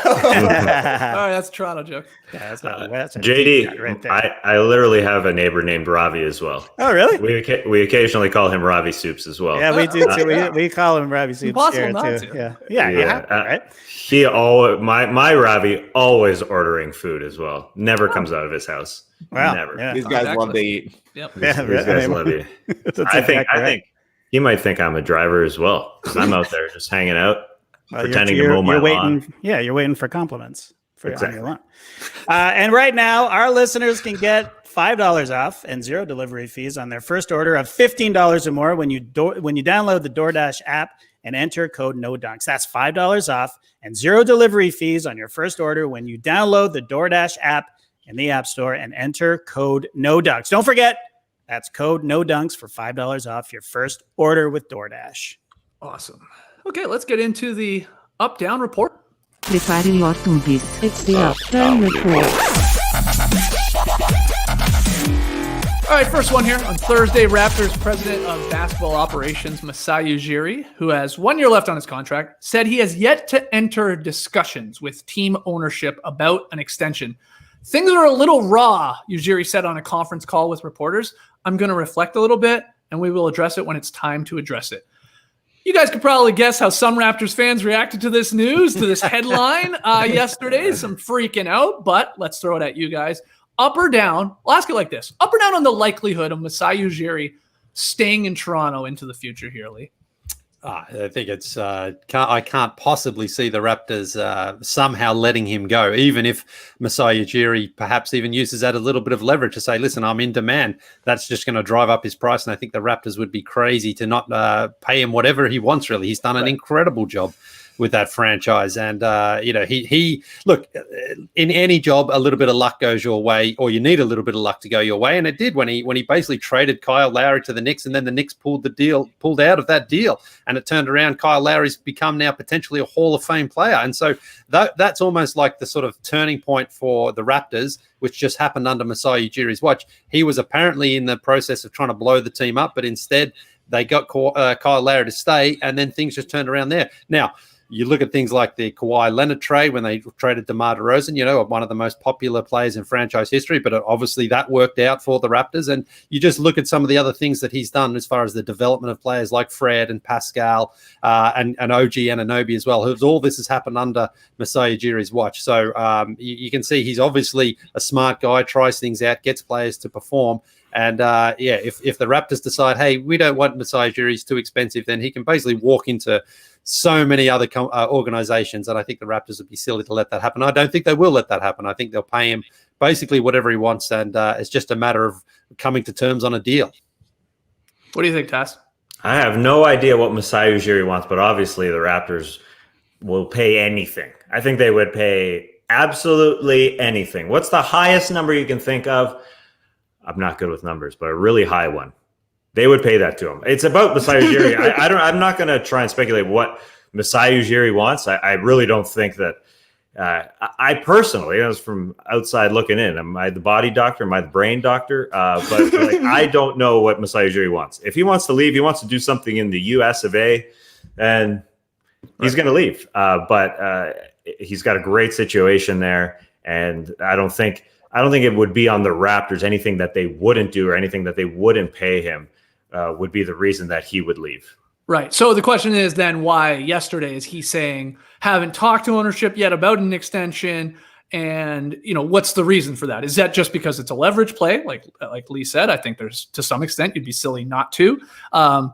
All right, that's a Toronto joke. Yeah, that's a JD, right there. I literally have a neighbor named Ravi as well. Oh, really? We occasionally call him Ravi Soups as well. Yeah, we do too. We call him Ravi Soups here too. Yeah. Right. He my Ravi always ordering food as well. Never comes out of his house. Wow. Never. These guys love to eat. Yep. These guys love you. I think he might think I'm a driver as well. I'm out there just hanging out, pretending to mow my lawn. Yeah, you're waiting for compliments on your lawn. And right now, our listeners can get $5 off and zero delivery fees on their first order of $15 or more when you download the DoorDash app and enter code NODUNKS. That's $5 off and zero delivery fees on your first order when you download the DoorDash app in the App Store and enter code NODUNKS. Don't forget, that's code NODUNKS for $5 off your first order with DoorDash. Awesome. Okay, let's get into the up-down report. Prepare your tubis. It's the up-down report. All right, first one here. On Thursday, Raptors president of basketball operations, Masai Ujiri, who has 1 year left on his contract, said he has yet to enter discussions with team ownership about an extension. Things are a little raw, Ujiri said on a conference call with reporters. I'm going to reflect a little bit, and we will address it when it's time to address it. You guys could probably guess how some Raptors fans reacted to this news, to this headline yesterday. Some freaking out, but let's throw it at you guys. Up or down? I'll ask it like this. Up or down on the likelihood of Masai Ujiri staying in Toronto into the future here, Lee? I think it's I can't possibly see the Raptors somehow letting him go, even if Masai Ujiri perhaps even uses that a little bit of leverage to say, listen, I'm in demand. That's just going to drive up his price. And I think the Raptors would be crazy to not pay him whatever he wants, really. He's done an incredible job with that franchise. And he look, in any job, a little bit of luck goes your way, or you need a little bit of luck to go your way, and it did when he basically traded Kyle Lowry to the Knicks, and then the Knicks pulled out of that deal, and it turned around. Kyle Lowry's become now potentially a Hall of Fame player, and so that's almost like the sort of turning point for the Raptors, which just happened under Masai Ujiri's watch. He was apparently in the process of trying to blow the team up, but instead they got Kyle Lowry to stay, and then things just turned around there. Now, you look at things like the Kawhi Leonard trade when they traded DeMar DeRozan, one of the most popular players in franchise history, but obviously that worked out for the Raptors. And you just look at some of the other things that he's done as far as the development of players like Fred and Pascal and OG Anunoby as well. All this has happened under Masai Ujiri's watch. So you can see he's obviously a smart guy, tries things out, gets players to perform. And if the Raptors decide, hey, we don't want Masai Ujiri, he's too expensive, then he can basically walk into so many other organizations. And I think the Raptors would be silly to let that happen. I don't think they will let that happen. I think they'll pay him basically whatever he wants. And it's just a matter of coming to terms on a deal. What do you think, Tass? I have no idea what Masai Ujiri wants, but obviously the Raptors will pay anything. I think they would pay absolutely anything. What's the highest number you can think of? I'm not good with numbers, but a really high one. They would pay that to him. It's about Masai Ujiri. I'm not going to try and speculate what Masai Ujiri wants. I really don't think that. I personally, as from outside looking in, am I the body doctor? Am I the brain doctor? But I don't know what Masai Ujiri wants. If he wants to leave, he wants to do something in the U.S. of A., and he's going to leave. But he's got a great situation there, and I don't think it would be on the Raptors. Anything that they wouldn't do or anything that they wouldn't pay him would be the reason that he would leave. Right. So the question is then why yesterday is he saying haven't talked to ownership yet about an extension? And, what's the reason for that? Is that just because it's a leverage play? Like Lee said, I think there's, to some extent, you'd be silly not to.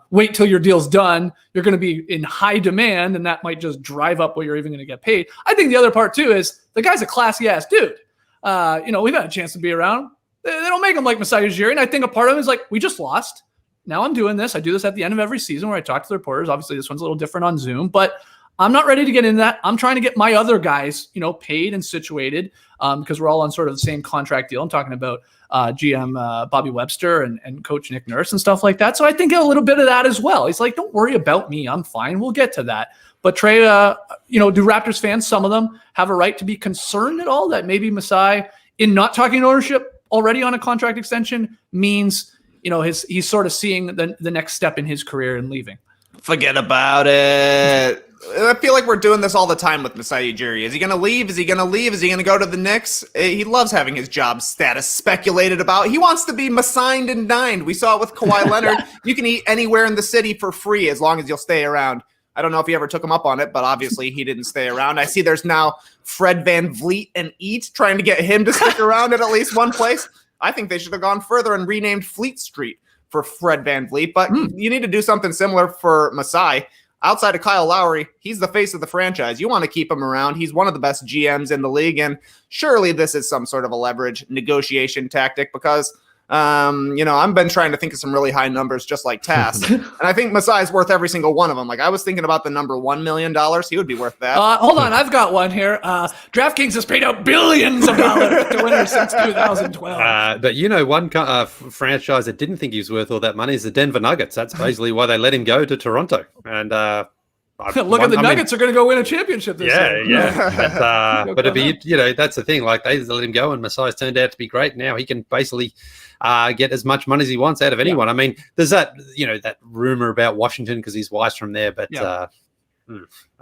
Wait till your deal's done. You're going to be in high demand, and that might just drive up what you're even going to get paid. I think the other part, too, is the guy's a classy-ass dude. We've had a chance to be around. They don't make him like Masai Ujiri. And I think a part of him is like, we just lost. Now I'm doing this. I do this at the end of every season where I talk to the reporters. Obviously, this one's a little different on Zoom, but I'm not ready to get into that. I'm trying to get my other guys, paid and situated because we're all on sort of the same contract deal. I'm talking about GM Bobby Webster and Coach Nick Nurse and stuff like that. So I think a little bit of that as well. He's like, don't worry about me. I'm fine. We'll get to that. But Trey, do Raptors fans, some of them, have a right to be concerned at all that maybe Masai, in not talking ownership already on a contract extension, means he's sort of seeing the next step in his career and leaving? Forget about it. I feel like we're doing this all the time with Masai Ujiri. Is he going to leave? Is he going to leave? Is he going to go to the Knicks? He loves having his job status speculated about. He wants to be Masigned and dined. We saw it with Kawhi Leonard. You can eat anywhere in the city for free as long as you'll stay around. I don't know if he ever took him up on it, but obviously he didn't stay around. I see there's now Fred VanVleet and Eat trying to get him to stick around at least one place. I think they should have gone further and renamed Fleet Street for Fred VanVleet, but you need to do something similar for Masai. Outside of Kyle Lowry, he's the face of the franchise. You want to keep him around. He's one of the best GMs in the league, and surely this is some sort of a leverage negotiation tactic because, I've been trying to think of some really high numbers just like Tass, and I think Masai's worth every single one of them. Like I was thinking about the number $1 million. He would be worth that. Hold on, I've got one here. DraftKings has paid out billions of dollars to winners since 2012. But one franchise that didn't think he was worth all that money is the Denver Nuggets. That's basically why they let him go to Toronto. And Nuggets are going to go win a championship this year. Yeah. But it'd be, that's the thing. Like they let him go, and Masai's turned out to be great. Now he can basically get as much money as he wants out of anyone. I mean, there's that, that rumor about Washington because his wife's from there, but I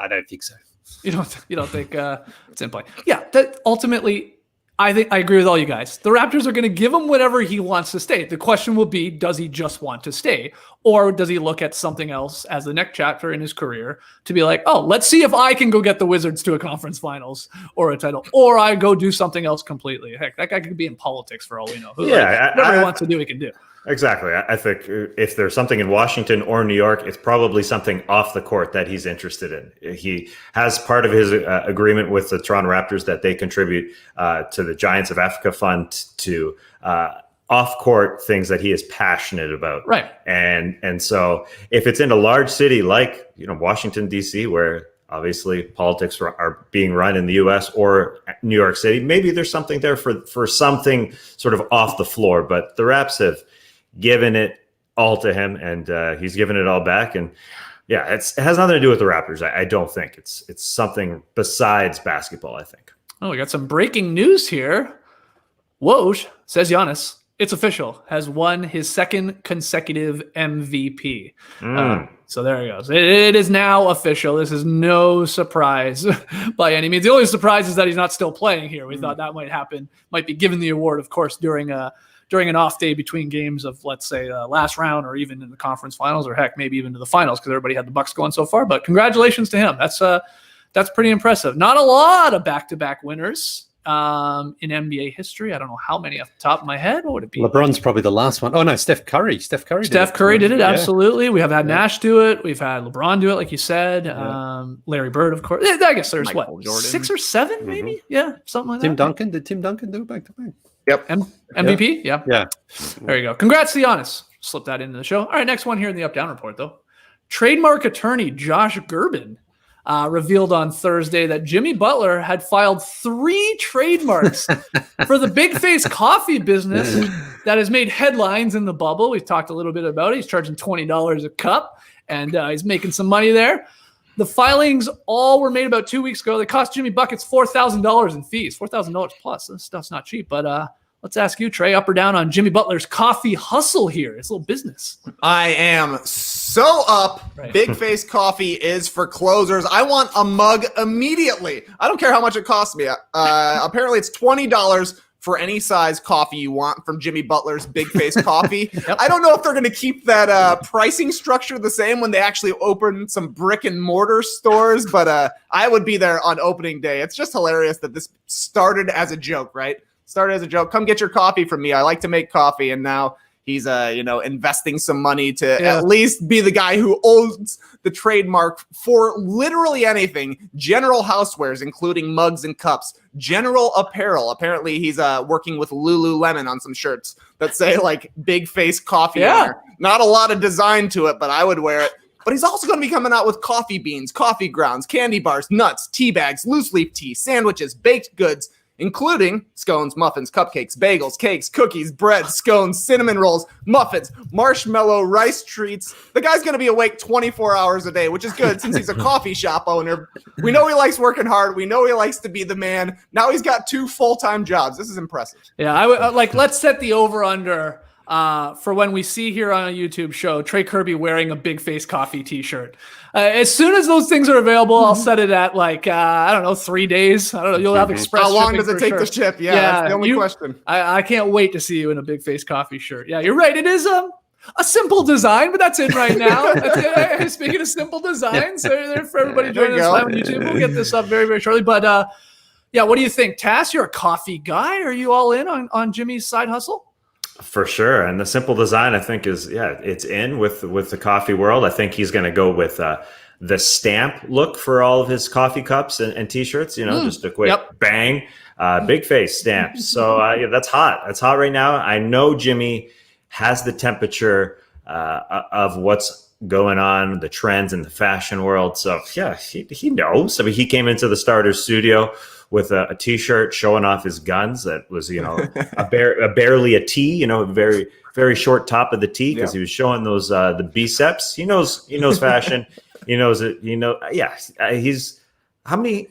don't think so. You don't think it's in play? Yeah. That ultimately, I think I agree with all you guys. The Raptors are going to give him whatever he wants to stay. The question will be, does he just want to stay? Or does he look at something else as the next chapter in his career to be like, oh, let's see if I can go get the Wizards to a conference finals or a title, or I go do something else completely. Heck, that guy could be in politics for all we know. Whatever he wants to do, he can do. Exactly. I think if there's something in Washington or New York, it's probably something off the court that he's interested in. He has part of his agreement with the Toronto Raptors that they contribute to the Giants of Africa Fund to off-court things that he is passionate about. Right. And so if it's in a large city like Washington, D.C., where Obviously, politics are being run in the U.S. or New York City. Maybe there's something there for something sort of off the floor, but the Raps have given it all to him, and he's given it all back. And yeah, it has nothing to do with the Raptors. I don't think it's something besides basketball, I think. Oh, we got some breaking news here. Woj, says Giannis, it's official, has won his second consecutive MVP. So there he goes. It is now official. This is no surprise by any means. The only surprise is that he's not still playing here. We thought that might happen, might be given the award, of course, during an off day between games of, let's say, last round or even in the conference finals, or heck, maybe even to the finals, because everybody had the Bucks going so far. But congratulations to him. That's pretty impressive. Not a lot of back-to-back winners in NBA history. I don't know how many off the top of my head. What would it be? LeBron's probably the last one. Oh no, Steph Curry. Steph Curry did it. Absolutely. We have had Nash do it. We've had LeBron do it, like you said. Larry Bird, of course. I guess there's Michael Jordan. 6 or 7, maybe. Yeah, something like Tim that. Duncan. Did Tim Duncan do it back to back? Yep. MVP. Yeah. Yeah. There you go. Congrats to Giannis. Slip that into the show. All right, next one here in the up-down report, though. Trademark attorney Josh Gerben revealed on Thursday that Jimmy Butler had filed 3 trademarks for the Big Face coffee business that has made headlines in the bubble. We've talked a little bit about it. He's charging $20 a cup, and he's making some money there. The filings all were made about 2 weeks ago. They cost Jimmy Buckets $4,000 in fees, $4,000 plus. This stuff's not cheap, but let's ask you, Trey, up or down on Jimmy Butler's coffee hustle here? It's a little business. I am so up. Right. Big Face Coffee is for closers. I want a mug immediately. I don't care how much it costs me. Apparently, it's $20 for any size coffee you want from Jimmy Butler's Big Face Coffee. I don't know if they're going to keep that pricing structure the same when they actually open some brick and mortar stores, but I would be there on opening day. It's just hilarious that this started as a joke, right? Started as a joke. Come get your coffee from me. I like to make coffee. And now he's, investing some money to at least be the guy who owns the trademark for literally anything. General housewares, including mugs and cups. General apparel. Apparently, he's working with Lululemon on some shirts that say like Big Face Coffee. Yeah. Not a lot of design to it, but I would wear it. But he's also going to be coming out with coffee beans, coffee grounds, candy bars, nuts, tea bags, loose leaf tea, sandwiches, baked goods, including scones, muffins, cupcakes, bagels, cakes, cookies, bread, scones, cinnamon rolls, muffins, marshmallow, rice treats. The guy's going to be awake 24 hours a day, which is good since he's a coffee shop owner. We know he likes working hard. We know he likes to be the man. Now he's got 2 full-time jobs. This is impressive. Yeah, I would let's set the over-under for when we see here on a YouTube show Trey Kirby wearing a Big Face Coffee t-shirt. As soon as those things are available, I'll set it at 3 days. I don't know. You'll have express. How long shipping does it for take sure. to ship? Yeah, that's the only question. I can't wait to see you in a Big Face Coffee shirt. Yeah, you're right. It is a simple design, but that's in right now. Speaking of simple designs, they're for everybody joining us live on YouTube. We'll get this up very, very shortly. But what do you think, Tass? You're a coffee guy. Are you all in on Jimmy's side hustle? For sure. And the simple design, I think, is, it's in with the coffee world. I think he's going to go with the stamp look for all of his coffee cups and T-shirts, just a quick bang, Big Face stamp. So that's hot. That's hot right now. I know Jimmy has the temperature of what's going on, the trends in the fashion world. So, he knows. I mean, he came into the Starters studio with a T-shirt showing off his guns. That was, barely a T, very, very short top of the T, because he was showing those the biceps. He knows fashion. He knows it. He's how many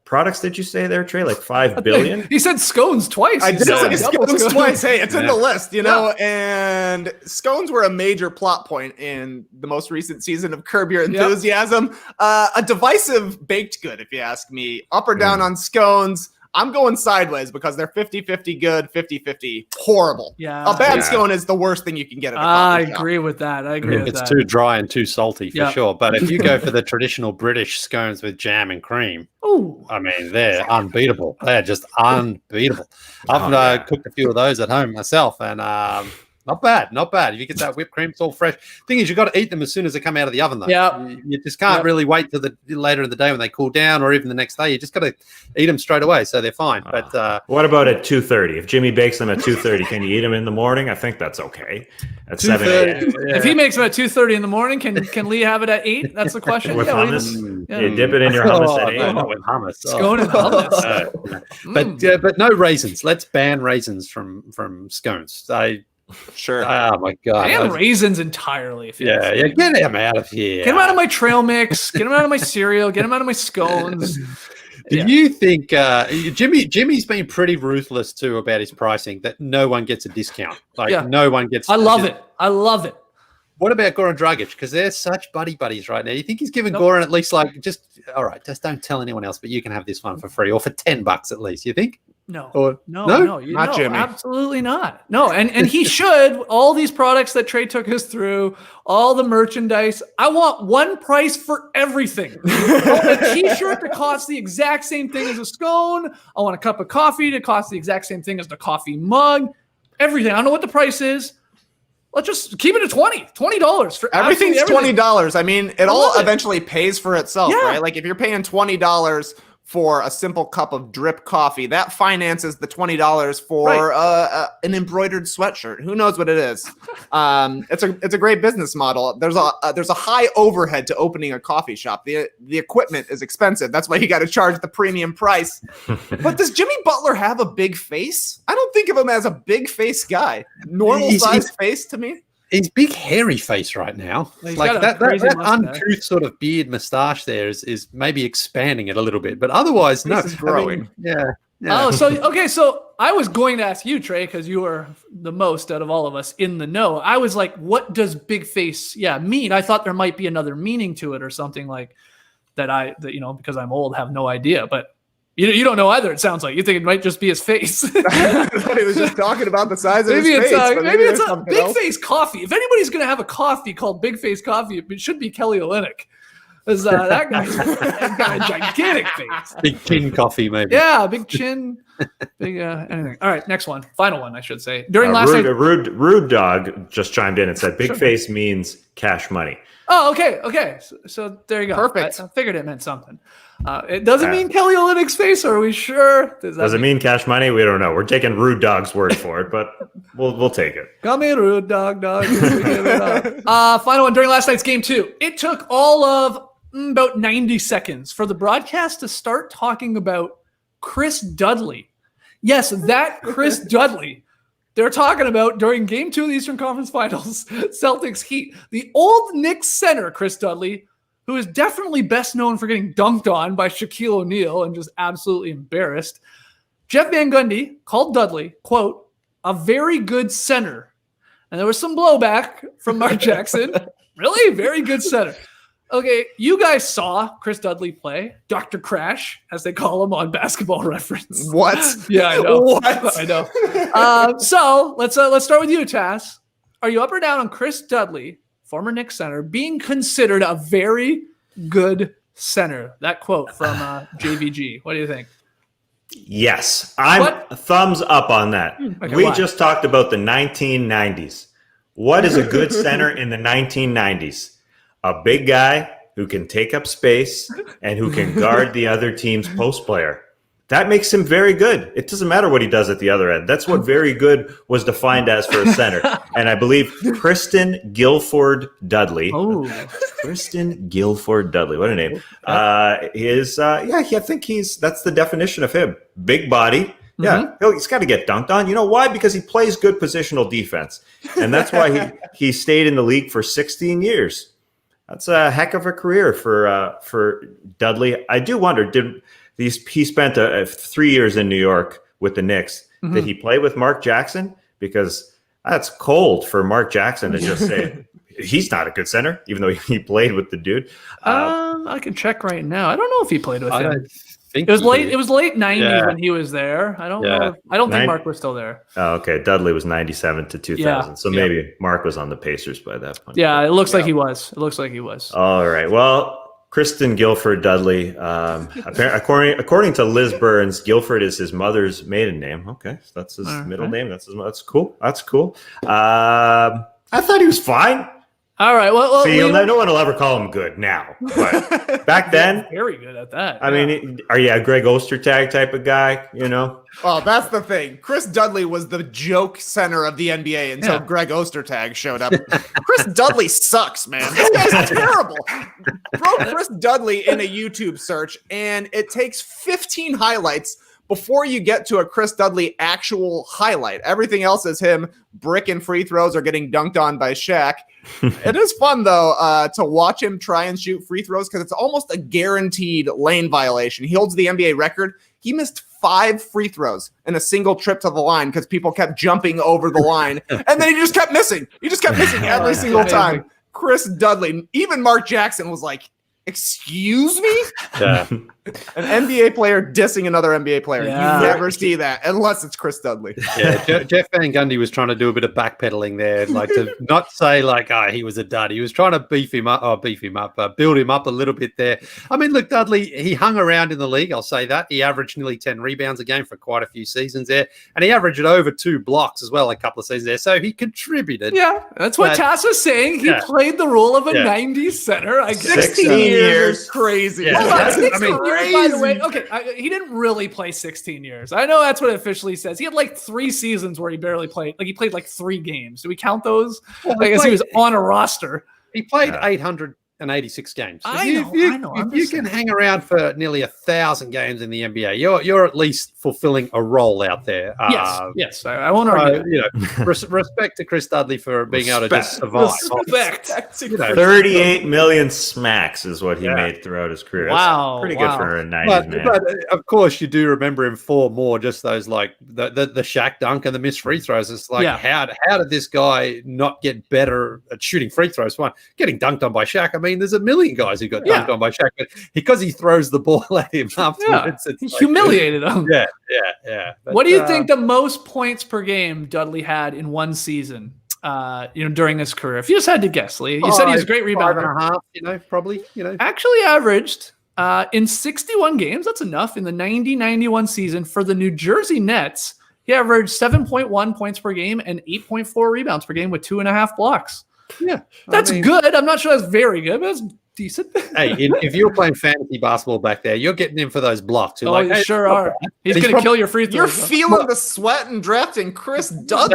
products did you say there, Trey? Like 5 billion? He said scones twice. I did say scones twice. Hey, it's in the list, and scones were a major plot point in the most recent season of Curb Your Enthusiasm. A divisive baked good, if you ask me. Up or down on scones. I'm going sideways because they're 50-50 good, 50-50 horrible. Yeah. A bad scone is the worst thing you can get at a I coffee shop. agree with that. It's too dry and too salty for sure. But if you go for the traditional British scones with jam and cream, I mean, they're unbeatable. They're just unbeatable. I've cooked a few of those at home myself, and Not bad, not bad. If you get that whipped cream, it's all fresh. Thing is, you got to eat them as soon as they come out of the oven, though. Yeah. You just can't really wait till the later in the day when they cool down, or even the next day. You just got to eat them straight away, so they're fine. But what about at 2:30? If Jimmy bakes them at 2:30, can you eat them in the morning? I think that's okay. At 7 a.m. If he makes them at 2:30 in the morning, can Lee have it at 8? That's the question. With hummus, you dip it in your hummus at 8. No, not with hummus. Scone and hummus. But no raisins. Let's ban raisins from scones. Sure. Oh my god. And raisins entirely. Yeah, get them out of here. Get them out of my trail mix. Get them out of my cereal. Get them out of my scones. Do you think Jimmy's been pretty ruthless too about his pricing, that no one gets a discount? No one gets. I love it. What about Goran Dragic? Because they're such buddies right now. You think he's giving Goran at least just don't tell anyone else, but you can have this one for free or for $10 at least. You think? No, not Jimmy. Absolutely not. No, and he should. All these products that Trey took us through, all the merchandise. I want one price for everything. I want a T-shirt to cost the exact same thing as a scone. I want a cup of coffee to cost the exact same thing as the coffee mug. Everything. I don't know what the price is. Let's just keep it at $20 for everything's everything. $20. I mean, it all eventually pays for itself, right? Like if you're paying $20 for a simple cup of drip coffee, that finances the $20 for an embroidered sweatshirt. Who knows what it is? It's a great business model. There's a high overhead to opening a coffee shop. The equipment is expensive. That's why you got to charge the premium price. But does Jimmy Butler have a big face? I don't think of him as a big face guy. Normal size face to me. He's big hairy face right now. Like that uncouth sort of beard mustache there is maybe expanding it a little bit, but otherwise, no, it's growing. I mean, Oh, so I was going to ask you, Trey, because you are the most out of all of us in the know. I was like, what does big face mean? I thought there might be another meaning to it or something like that. Because I'm old, have no idea. But you don't know either. It sounds like you think it might just be his face. I thought he was just talking about the size of his face. Maybe it's a big face coffee. If anybody's going to have a coffee called Big Face Coffee, it should be Kelly Olynyk. Because that guy's got a gigantic face. Big chin coffee, maybe. Yeah, big chin, big anything. All right, next one, final one, I should say. During last night, Rude Dog just chimed in and said, "Big face means cash money." Oh, okay. So there you go. Perfect. I figured it meant something. It doesn't mean Kelly Olynyk's face. Are we sure? Does it mean cash money? We don't know. We're taking Rude Dog's word for it, but we'll take it. Come here, Rude Dog. Final one. During last night's game 2, it took all of about 90 seconds for the broadcast to start talking about Chris Dudley. Yes, that Chris Dudley. They're talking about during game 2 of the Eastern Conference Finals, Celtics Heat. The old Knicks center, Chris Dudley, who is definitely best known for getting dunked on by Shaquille O'Neal and just absolutely embarrassed. Jeff Van Gundy called Dudley, quote, a very good center. And there was some blowback from Mark Jackson. Really? Very good center. Okay, you guys saw Chris Dudley play, Dr. Crash, as they call him on Basketball Reference. What? Yeah, I know. What? I know. So let's start with you, Tass. Are you up or down on Chris Dudley, former Knicks center, being considered a very good center? That quote from JVG. What do you think? Yes, I'm thumbs up on that. Okay, we why? just talked about the 1990s. What is a good center in the 1990s? A big guy who can take up space and who can guard the other team's post player. That makes him very good. It doesn't matter what he does at the other end. That's what very good was defined as for a center. And I believe Kristen Guilford Dudley. Oh, Kristen Guilford Dudley. What a name. I think that's the definition of him. Big body. Yeah, he's got to get dunked on. You know why? Because he plays good positional defense. And that's why he stayed in the league for 16 years. That's a heck of a career for Dudley. I do wonder, he spent 3 years in New York with the Knicks. Did he play with Mark Jackson? Because that's cold for Mark Jackson to just say he's not a good center, even though he played with the dude. I can check right now. I don't know if he played with him. Think It was late 90s when he was there. I don't know. I don't think 90 Mark was still there. Oh, okay. Dudley was 97 to 2000. So maybe Mark was on the Pacers by that point. Yeah, it looks like he was. All All right. Well, Kristen Guilford Dudley. According to Liz Burns, Guilford is his mother's maiden name. Okay, so that's his middle name. That's cool. That's cool. I thought he was fine. All right. Well, see, no one will ever call him good now. But back then, very good at that. I mean, are you a Greg Ostertag type of guy? You know. Well, that's the thing. Chris Dudley was the joke center of the NBA until Greg Ostertag showed up. Chris Dudley sucks, man. This guy's terrible. Throw Chris Dudley in a YouTube search, and it takes 15 highlights before you get to a Chris Dudley actual highlight. Everything else is him bricking free throws or getting dunked on by Shaq. It is fun, though, to watch him try and shoot free throws because it's almost a guaranteed lane violation. He holds the NBA record. He missed 5 free throws in a single trip to the line because people kept jumping over the line. And then he just kept missing. He just kept missing every single time. Chris Dudley, even Mark Jackson was like, excuse me? Yeah. An NBA player dissing another NBA player. You never see that unless it's Chris Dudley. Yeah, Jeff Van Gundy was trying to do a bit of backpedaling there, like to not say like, he was a dud. He was trying to build him up a little bit there. I mean, look, Dudley, he hung around in the league. I'll say that. He averaged nearly 10 rebounds a game for quite a few seasons there. And he averaged over 2 blocks as well a couple of seasons there. So he contributed. Yeah, that's what Tass was saying. He played the role of a 90s center. I guess. 16 years. Crazy. Yeah, by the way, okay, he didn't really play 16 years. I know that's what it officially says. He had like 3 seasons where he barely played. Like he played like 3 games. Do we count those? Well, I guess he was on a roster. He played 886 games. I know. If you can hang around for nearly 1,000 games in the NBA, you're at least fulfilling a role out there. Yes. I won't argue. Respect to Chris Dudley for being able to just survive. Respect. 38 million smacks is what he made throughout his career. Wow, That's pretty good for a 90s man. But of course, you do remember him for more just those like the Shaq dunk and the missed free throws. It's like how did this guy not get better at shooting free throws? One getting dunked on by Shaq. I mean, there's a million guys who got dunked on by Shaq, but because he throws the ball at him afterwards, he humiliated him. Yeah. But, what do you think the most points per game Dudley had in one season? During his career, if you just had to guess, Lee, you said he's a great rebounder. 5.5, probably. Actually averaged in 61 games. That's enough in the 90-91 season for the New Jersey Nets. He averaged 7.1 points per game and 8.4 rebounds per game with 2.5 blocks. Yeah, that's good. I'm not sure that's very good, but it's decent. Hey, if you were playing fantasy basketball back there, you're getting in for those blocks. You're you sure are. He's going to kill your free throws. You're feeling the sweat and drafting Chris Dudley.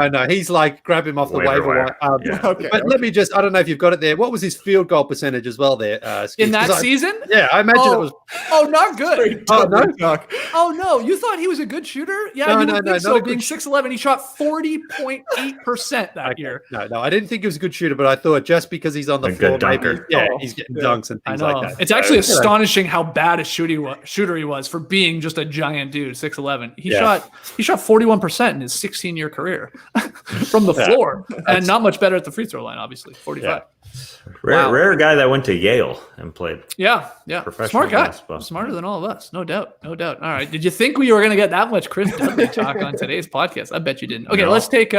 No. He's like, grab him off the waiver wire. Okay. But let me just, I don't know if you've got it there. What was his field goal percentage as well there? In that season? Yeah, I imagine it was. Oh, not good. Oh, no. You thought he was a good shooter? Yeah, no. So being 6'11", he shot 40.8% that year. No, I didn't think he was a good shooter, but I thought just because he's on the floor, maybe, he's getting dunks and things like that. It's actually astonishing how bad a shooter he was for being just a giant dude, 6'11". He shot 41% in his 16-year career from the floor, and not much better at the free throw line, obviously, 45. Rare guy that went to Yale and played. Yeah. Smart guy. Basketball. Smarter than all of us. No doubt. All right. Did you think we were going to get that much Chris Dudley talk on today's podcast? I bet you didn't. Okay, let's take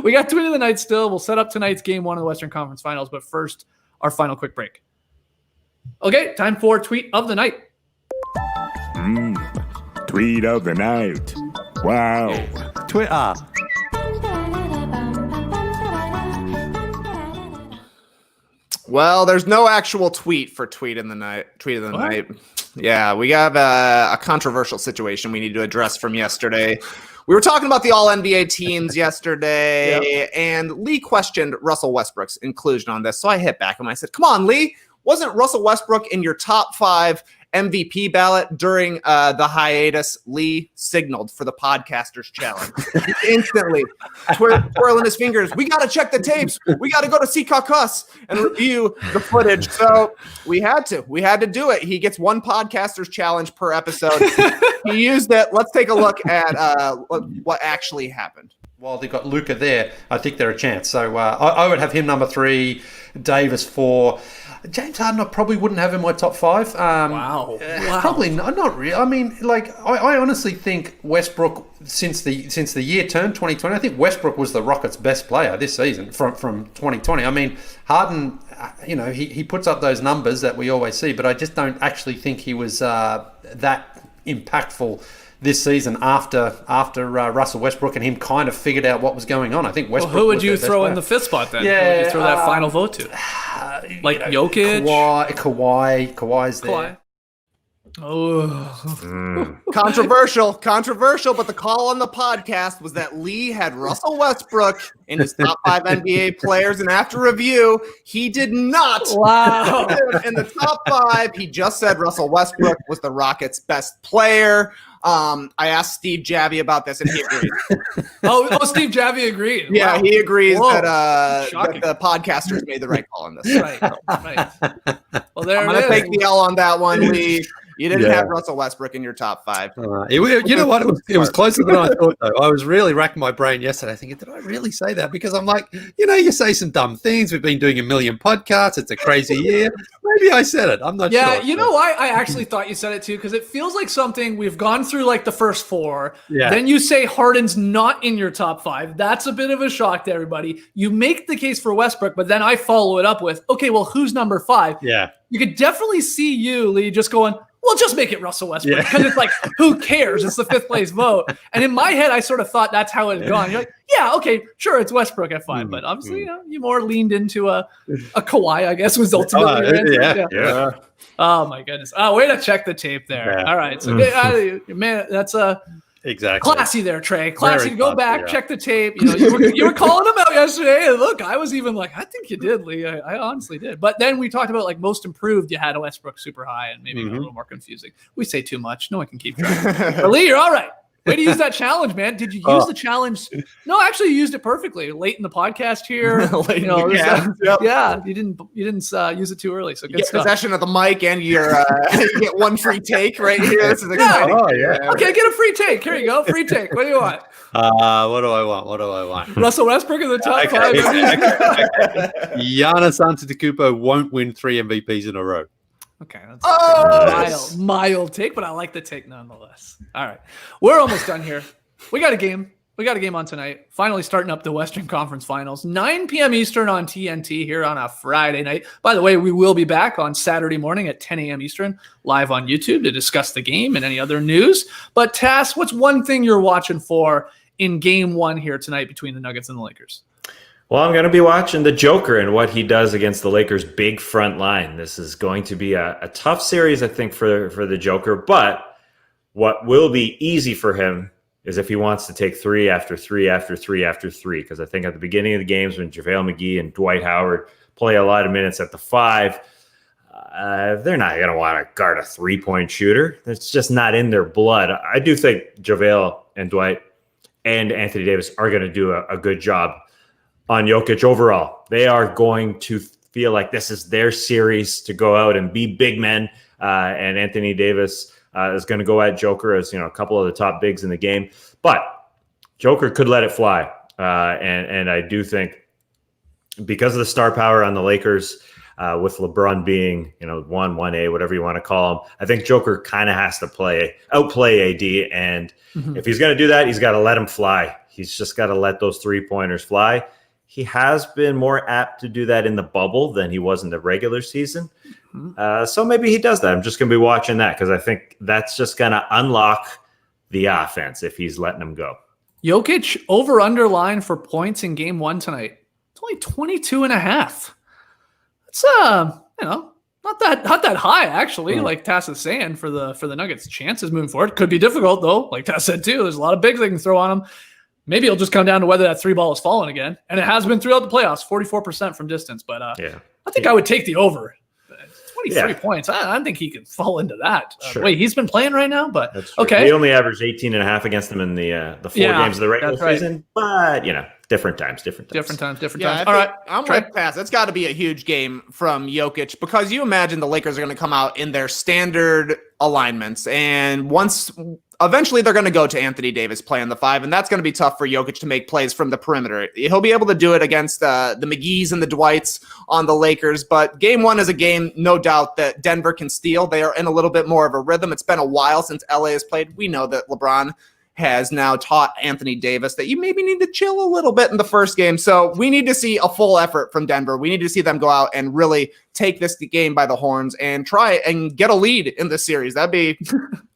we got tweet of the night still. We'll set up tonight's game 1 of the Western Conference Finals, but first, our final quick break. Okay, time for tweet of the night. Tweet of the night. Wow. Twitter. Well, there's no actual tweet for tweet of the night. Yeah, we have a controversial situation we need to address from yesterday. We were talking about the All-NBA teams yesterday, and Lee questioned Russell Westbrook's inclusion on this. So I hit back and I said, come on, Lee, wasn't Russell Westbrook in your top 5 MVP ballot during the hiatus? Lee signaled for the Podcasters Challenge. Instantly twirling his fingers. We got to check the tapes. We got to go to CCACUS and review the footage. So we had to do it. He gets 1 Podcasters Challenge per episode. He used it. Let's take a look at what actually happened. While they've got Luka there, I think they're a chance. So I would have him number 3, Davis 4. James Harden, I probably wouldn't have in my top 5. Wow. Probably not really. I mean, like, I honestly think Westbrook, since the year turned 2020, I think Westbrook was the Rockets' best player this season from 2020. I mean, Harden, he puts up those numbers that we always see, but I just don't actually think he was that impactful this season after Russell Westbrook and him kind of figured out what was going on. I think Westbrook. Well, who would you throw in the 5th spot then? Yeah, who would you throw that final vote to? Like Jokic? Kawhi's there. Kawhi. Oh, Controversial, but the call on the podcast was that Lee had Russell Westbrook in his top 5 NBA players, and after review, he did not. Wow. In the top 5, he just said Russell Westbrook was the Rockets' best player. I asked Steve Javie about this, and he agreed. Steve Javie agreed. Yeah, Wow. he agrees Whoa. that Shocking. the podcasters made the right call on this. Right. Well, there I'm it going to is. take the L on that one, Lee. You didn't have Russell Westbrook in your top 5. You know what? It was closer than I thought, though. I was really racking my brain yesterday thinking, did I really say that? Because I'm like, you say some dumb things. We've been doing a million podcasts. It's a crazy year. Maybe I said it. I'm not sure. Yeah, you know why I actually thought you said it too? Because it feels like something we've gone through like the first 4. Yeah. Then you say Harden's not in your top 5. That's a bit of a shock to everybody. You make the case for Westbrook, but then I follow it up with, okay, well, who's number 5? Yeah. You could definitely see you, Lee, just going, well, just make it Russell Westbrook. Because it's like, who cares? It's the 5th place vote. And in my head, I sort of thought that's how it had gone. You're like, yeah, okay, sure, it's Westbrook at 5. But obviously, you more leaned into a Kawhi, I guess, was ultimately your answer. Yeah. Oh, my goodness. Oh, way to check the tape there. Yeah. All right. So, man, that's Exactly. classy there, Trey. Classy Very to go classy, back, yeah. check the tape. You were calling him out yesterday. And look, I was even like, I think you did, Lee. I honestly did. But then we talked about like most improved. You had a Westbrook super high and maybe a little more confusing. We say too much. No one can keep track. But Lee, you're all right. Way to use that challenge, man. Did you use the challenge? No, actually, you used it perfectly late in the podcast here. Yeah, you didn't use it too early. So You good get stuff. possession of the mic, and you get one free take right here. This is exciting. Oh, yeah. Okay, get a free take. Here you go. Free take. What do you want? What do I want? Russell Westbrook in the top 5. Giannis Antetokounmpo won't win 3 MVPs in a row. Okay, that's mild take, but I like the take nonetheless. All right, we're almost done here. We got a game. On tonight. Finally starting up the Western Conference Finals. 9 p.m. Eastern on TNT here on a Friday night. By the way, we will be back on Saturday morning at 10 a.m. Eastern live on YouTube to discuss the game and any other news. But Tass, what's one thing you're watching for in Game 1 here tonight between the Nuggets and the Lakers? Well, I'm going to be watching the Joker and what he does against the Lakers' big front line. This is going to be a tough series, I think, for the Joker. But what will be easy for him is if he wants to take 3 after 3 after 3 after 3. Because I think at the beginning of the games when JaVale McGee and Dwight Howard play a lot of minutes at the 5, they're not going to want to guard a 3-point shooter. It's just not in their blood. I do think JaVale and Dwight and Anthony Davis are going to do a good job on Jokic overall. They are going to feel like this is their series to go out and be big men. And Anthony Davis is going to go at Joker as a couple of the top bigs in the game. But Joker could let it fly. And I do think because of the star power on the Lakers, with LeBron being 1A, whatever you want to call him, I think Joker kind of has to outplay AD. And if he's going to do that, he's got to let him fly. He's just got to let those 3-pointers fly. He has been more apt to do that in the bubble than he was in the regular season. So maybe he does that. I'm just going to be watching that because I think that's just going to unlock the offense if he's letting them go. Jokic over underline for points in Game 1 tonight. It's only 22.5. It's not that high actually. Like Tass is saying for the Nuggets, chances moving forward could be difficult though. Like Tass said too, there's a lot of bigs they can throw on them. Maybe it'll just come down to whether that 3 ball is falling again. And it has been throughout the playoffs, 44% from distance. But I think I would take the over. 23 points. I don't think he could fall into that. Wait, he's been playing right now? But okay. He only averaged 18.5 against them in the 4 games of the regular season. But, different times. Different times. Yeah, All right. I'm with Pass. It's got to be a huge game from Jokic because you imagine the Lakers are going to come out in their standard alignments. And eventually they're going to go to Anthony Davis playing the 5, and that's going to be tough for Jokic to make plays from the perimeter. He'll be able to do it against the McGees and the Dwights on the Lakers, but game 1 is a game, no doubt, that Denver can steal. They are in a little bit more of a rhythm. It's been a while since LA has played. We know that LeBron has now taught Anthony Davis that you maybe need to chill a little bit in the first game. So we need to see a full effort from Denver. We need to see them go out and really take this game by the horns and try and get a lead in this series. That'd be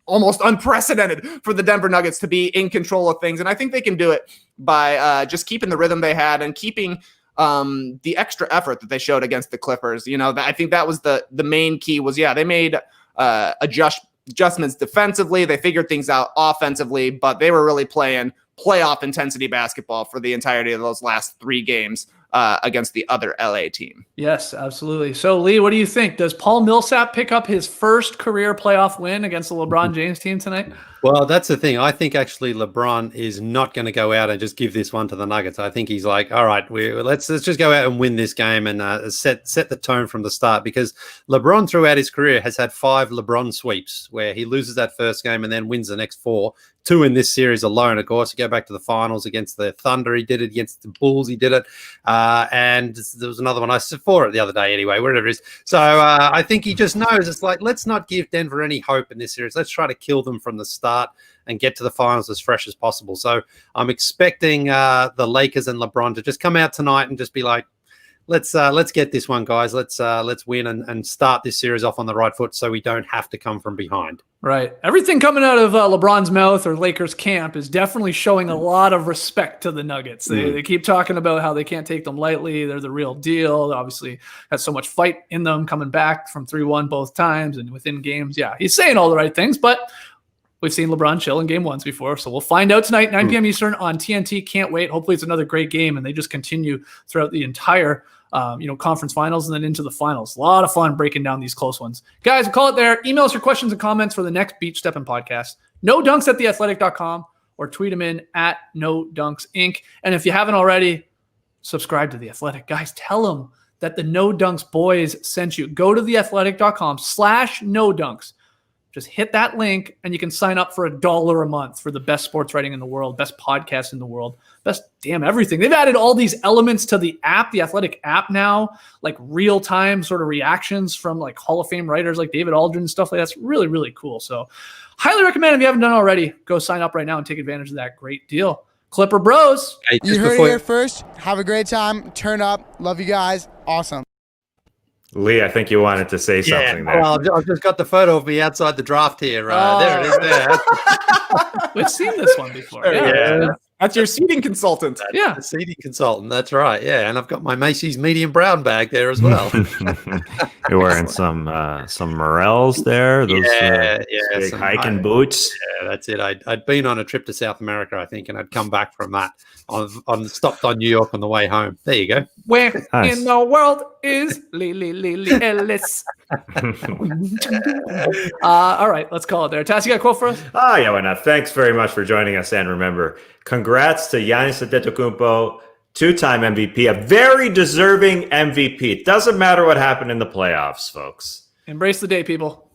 almost unprecedented for the Denver Nuggets to be in control of things. And I think they can do it by just keeping the rhythm they had and keeping the extra effort that they showed against the Clippers. I think that was the main key was, they made adjustments defensively. They figured things out offensively, but they were really playing playoff intensity basketball for the entirety of those last 3 games against the other LA team. Yes, absolutely. So, Lee, what do you think? Does Paul Millsap pick up his first career playoff win against the LeBron James team tonight? Well, that's the thing. I think actually LeBron is not going to go out and just give this one to the Nuggets. I think he's like, all right, let's just go out and win this game and set the tone from the start, because LeBron throughout his career has had 5 LeBron sweeps where he loses that first game and then wins the next 4. 2 in this series alone, of course. You go back to the finals against the Thunder, he did it. Against the Bulls, he did it. And there was another one. I saw it the other day anyway, whatever it is. So I think he just knows it's like, let's not give Denver any hope in this series. Let's try to kill them from the start and get to the finals as fresh as possible. So I'm expecting the Lakers and LeBron to just come out tonight and just be like, let's get this one, guys. Let's win and start this series off on the right foot so we don't have to come from behind. Right. Everything coming out of LeBron's mouth or Lakers camp is definitely showing a lot of respect to the Nuggets. They keep talking about how they can't take them lightly. They're the real deal. They obviously has so much fight in them coming back from 3-1 both times and within games. Yeah, he's saying all the right things, but we've seen LeBron chill in game 1s before. So we'll find out tonight, 9 p.m. Eastern on TNT. Can't wait. Hopefully it's another great game and they just continue throughout the entire conference finals and then into the finals. A lot of fun breaking down these close ones. Guys, we'll call it there. Email us your questions and comments for the next Beach Steppin' podcast. NoDunks@theathletic.com or tweet them in at NoDunksInc. And if you haven't already, subscribe to The Athletic. Guys, tell them that the No Dunks boys sent you. Go to theathletic.com/NoDunks. Just hit that link and you can sign up for $1 a month for the best sports writing in the world, best podcast in the world, best damn everything. They've added all these elements to the app, the Athletic app now, like real-time sort of reactions from like Hall of Fame writers like David Aldrin and stuff like that. That's really, really cool. So highly recommend if you haven't done already, go sign up right now and take advantage of that great deal. Clipper Bros. Hey, You heard it here first. Have a great time. Turn up. Love you guys. Awesome. Lee, I think you wanted to say something there. Well, I've just got the photo of me outside the draft here. There it is there. We've seen this one before. Yeah. That's your seating consultant. Yeah. The seating consultant. That's right. Yeah. And I've got my Macy's medium brown bag there as well. You're wearing some Morels there. Those big some hiking boots. Yeah, that's it. I'd been on a trip to South America, I think, and I'd come back from that. Stopped on New York on the way home. There you go. Where Nice. in the world is Lee Ellis? All right, let's call it there. Tass, you got a quote for us? Oh, yeah, why not? Thanks very much for joining us. And remember, congrats to Giannis Antetokounmpo, 2-time MVP, a very deserving MVP. It doesn't matter what happened in the playoffs, folks. Embrace the day, people.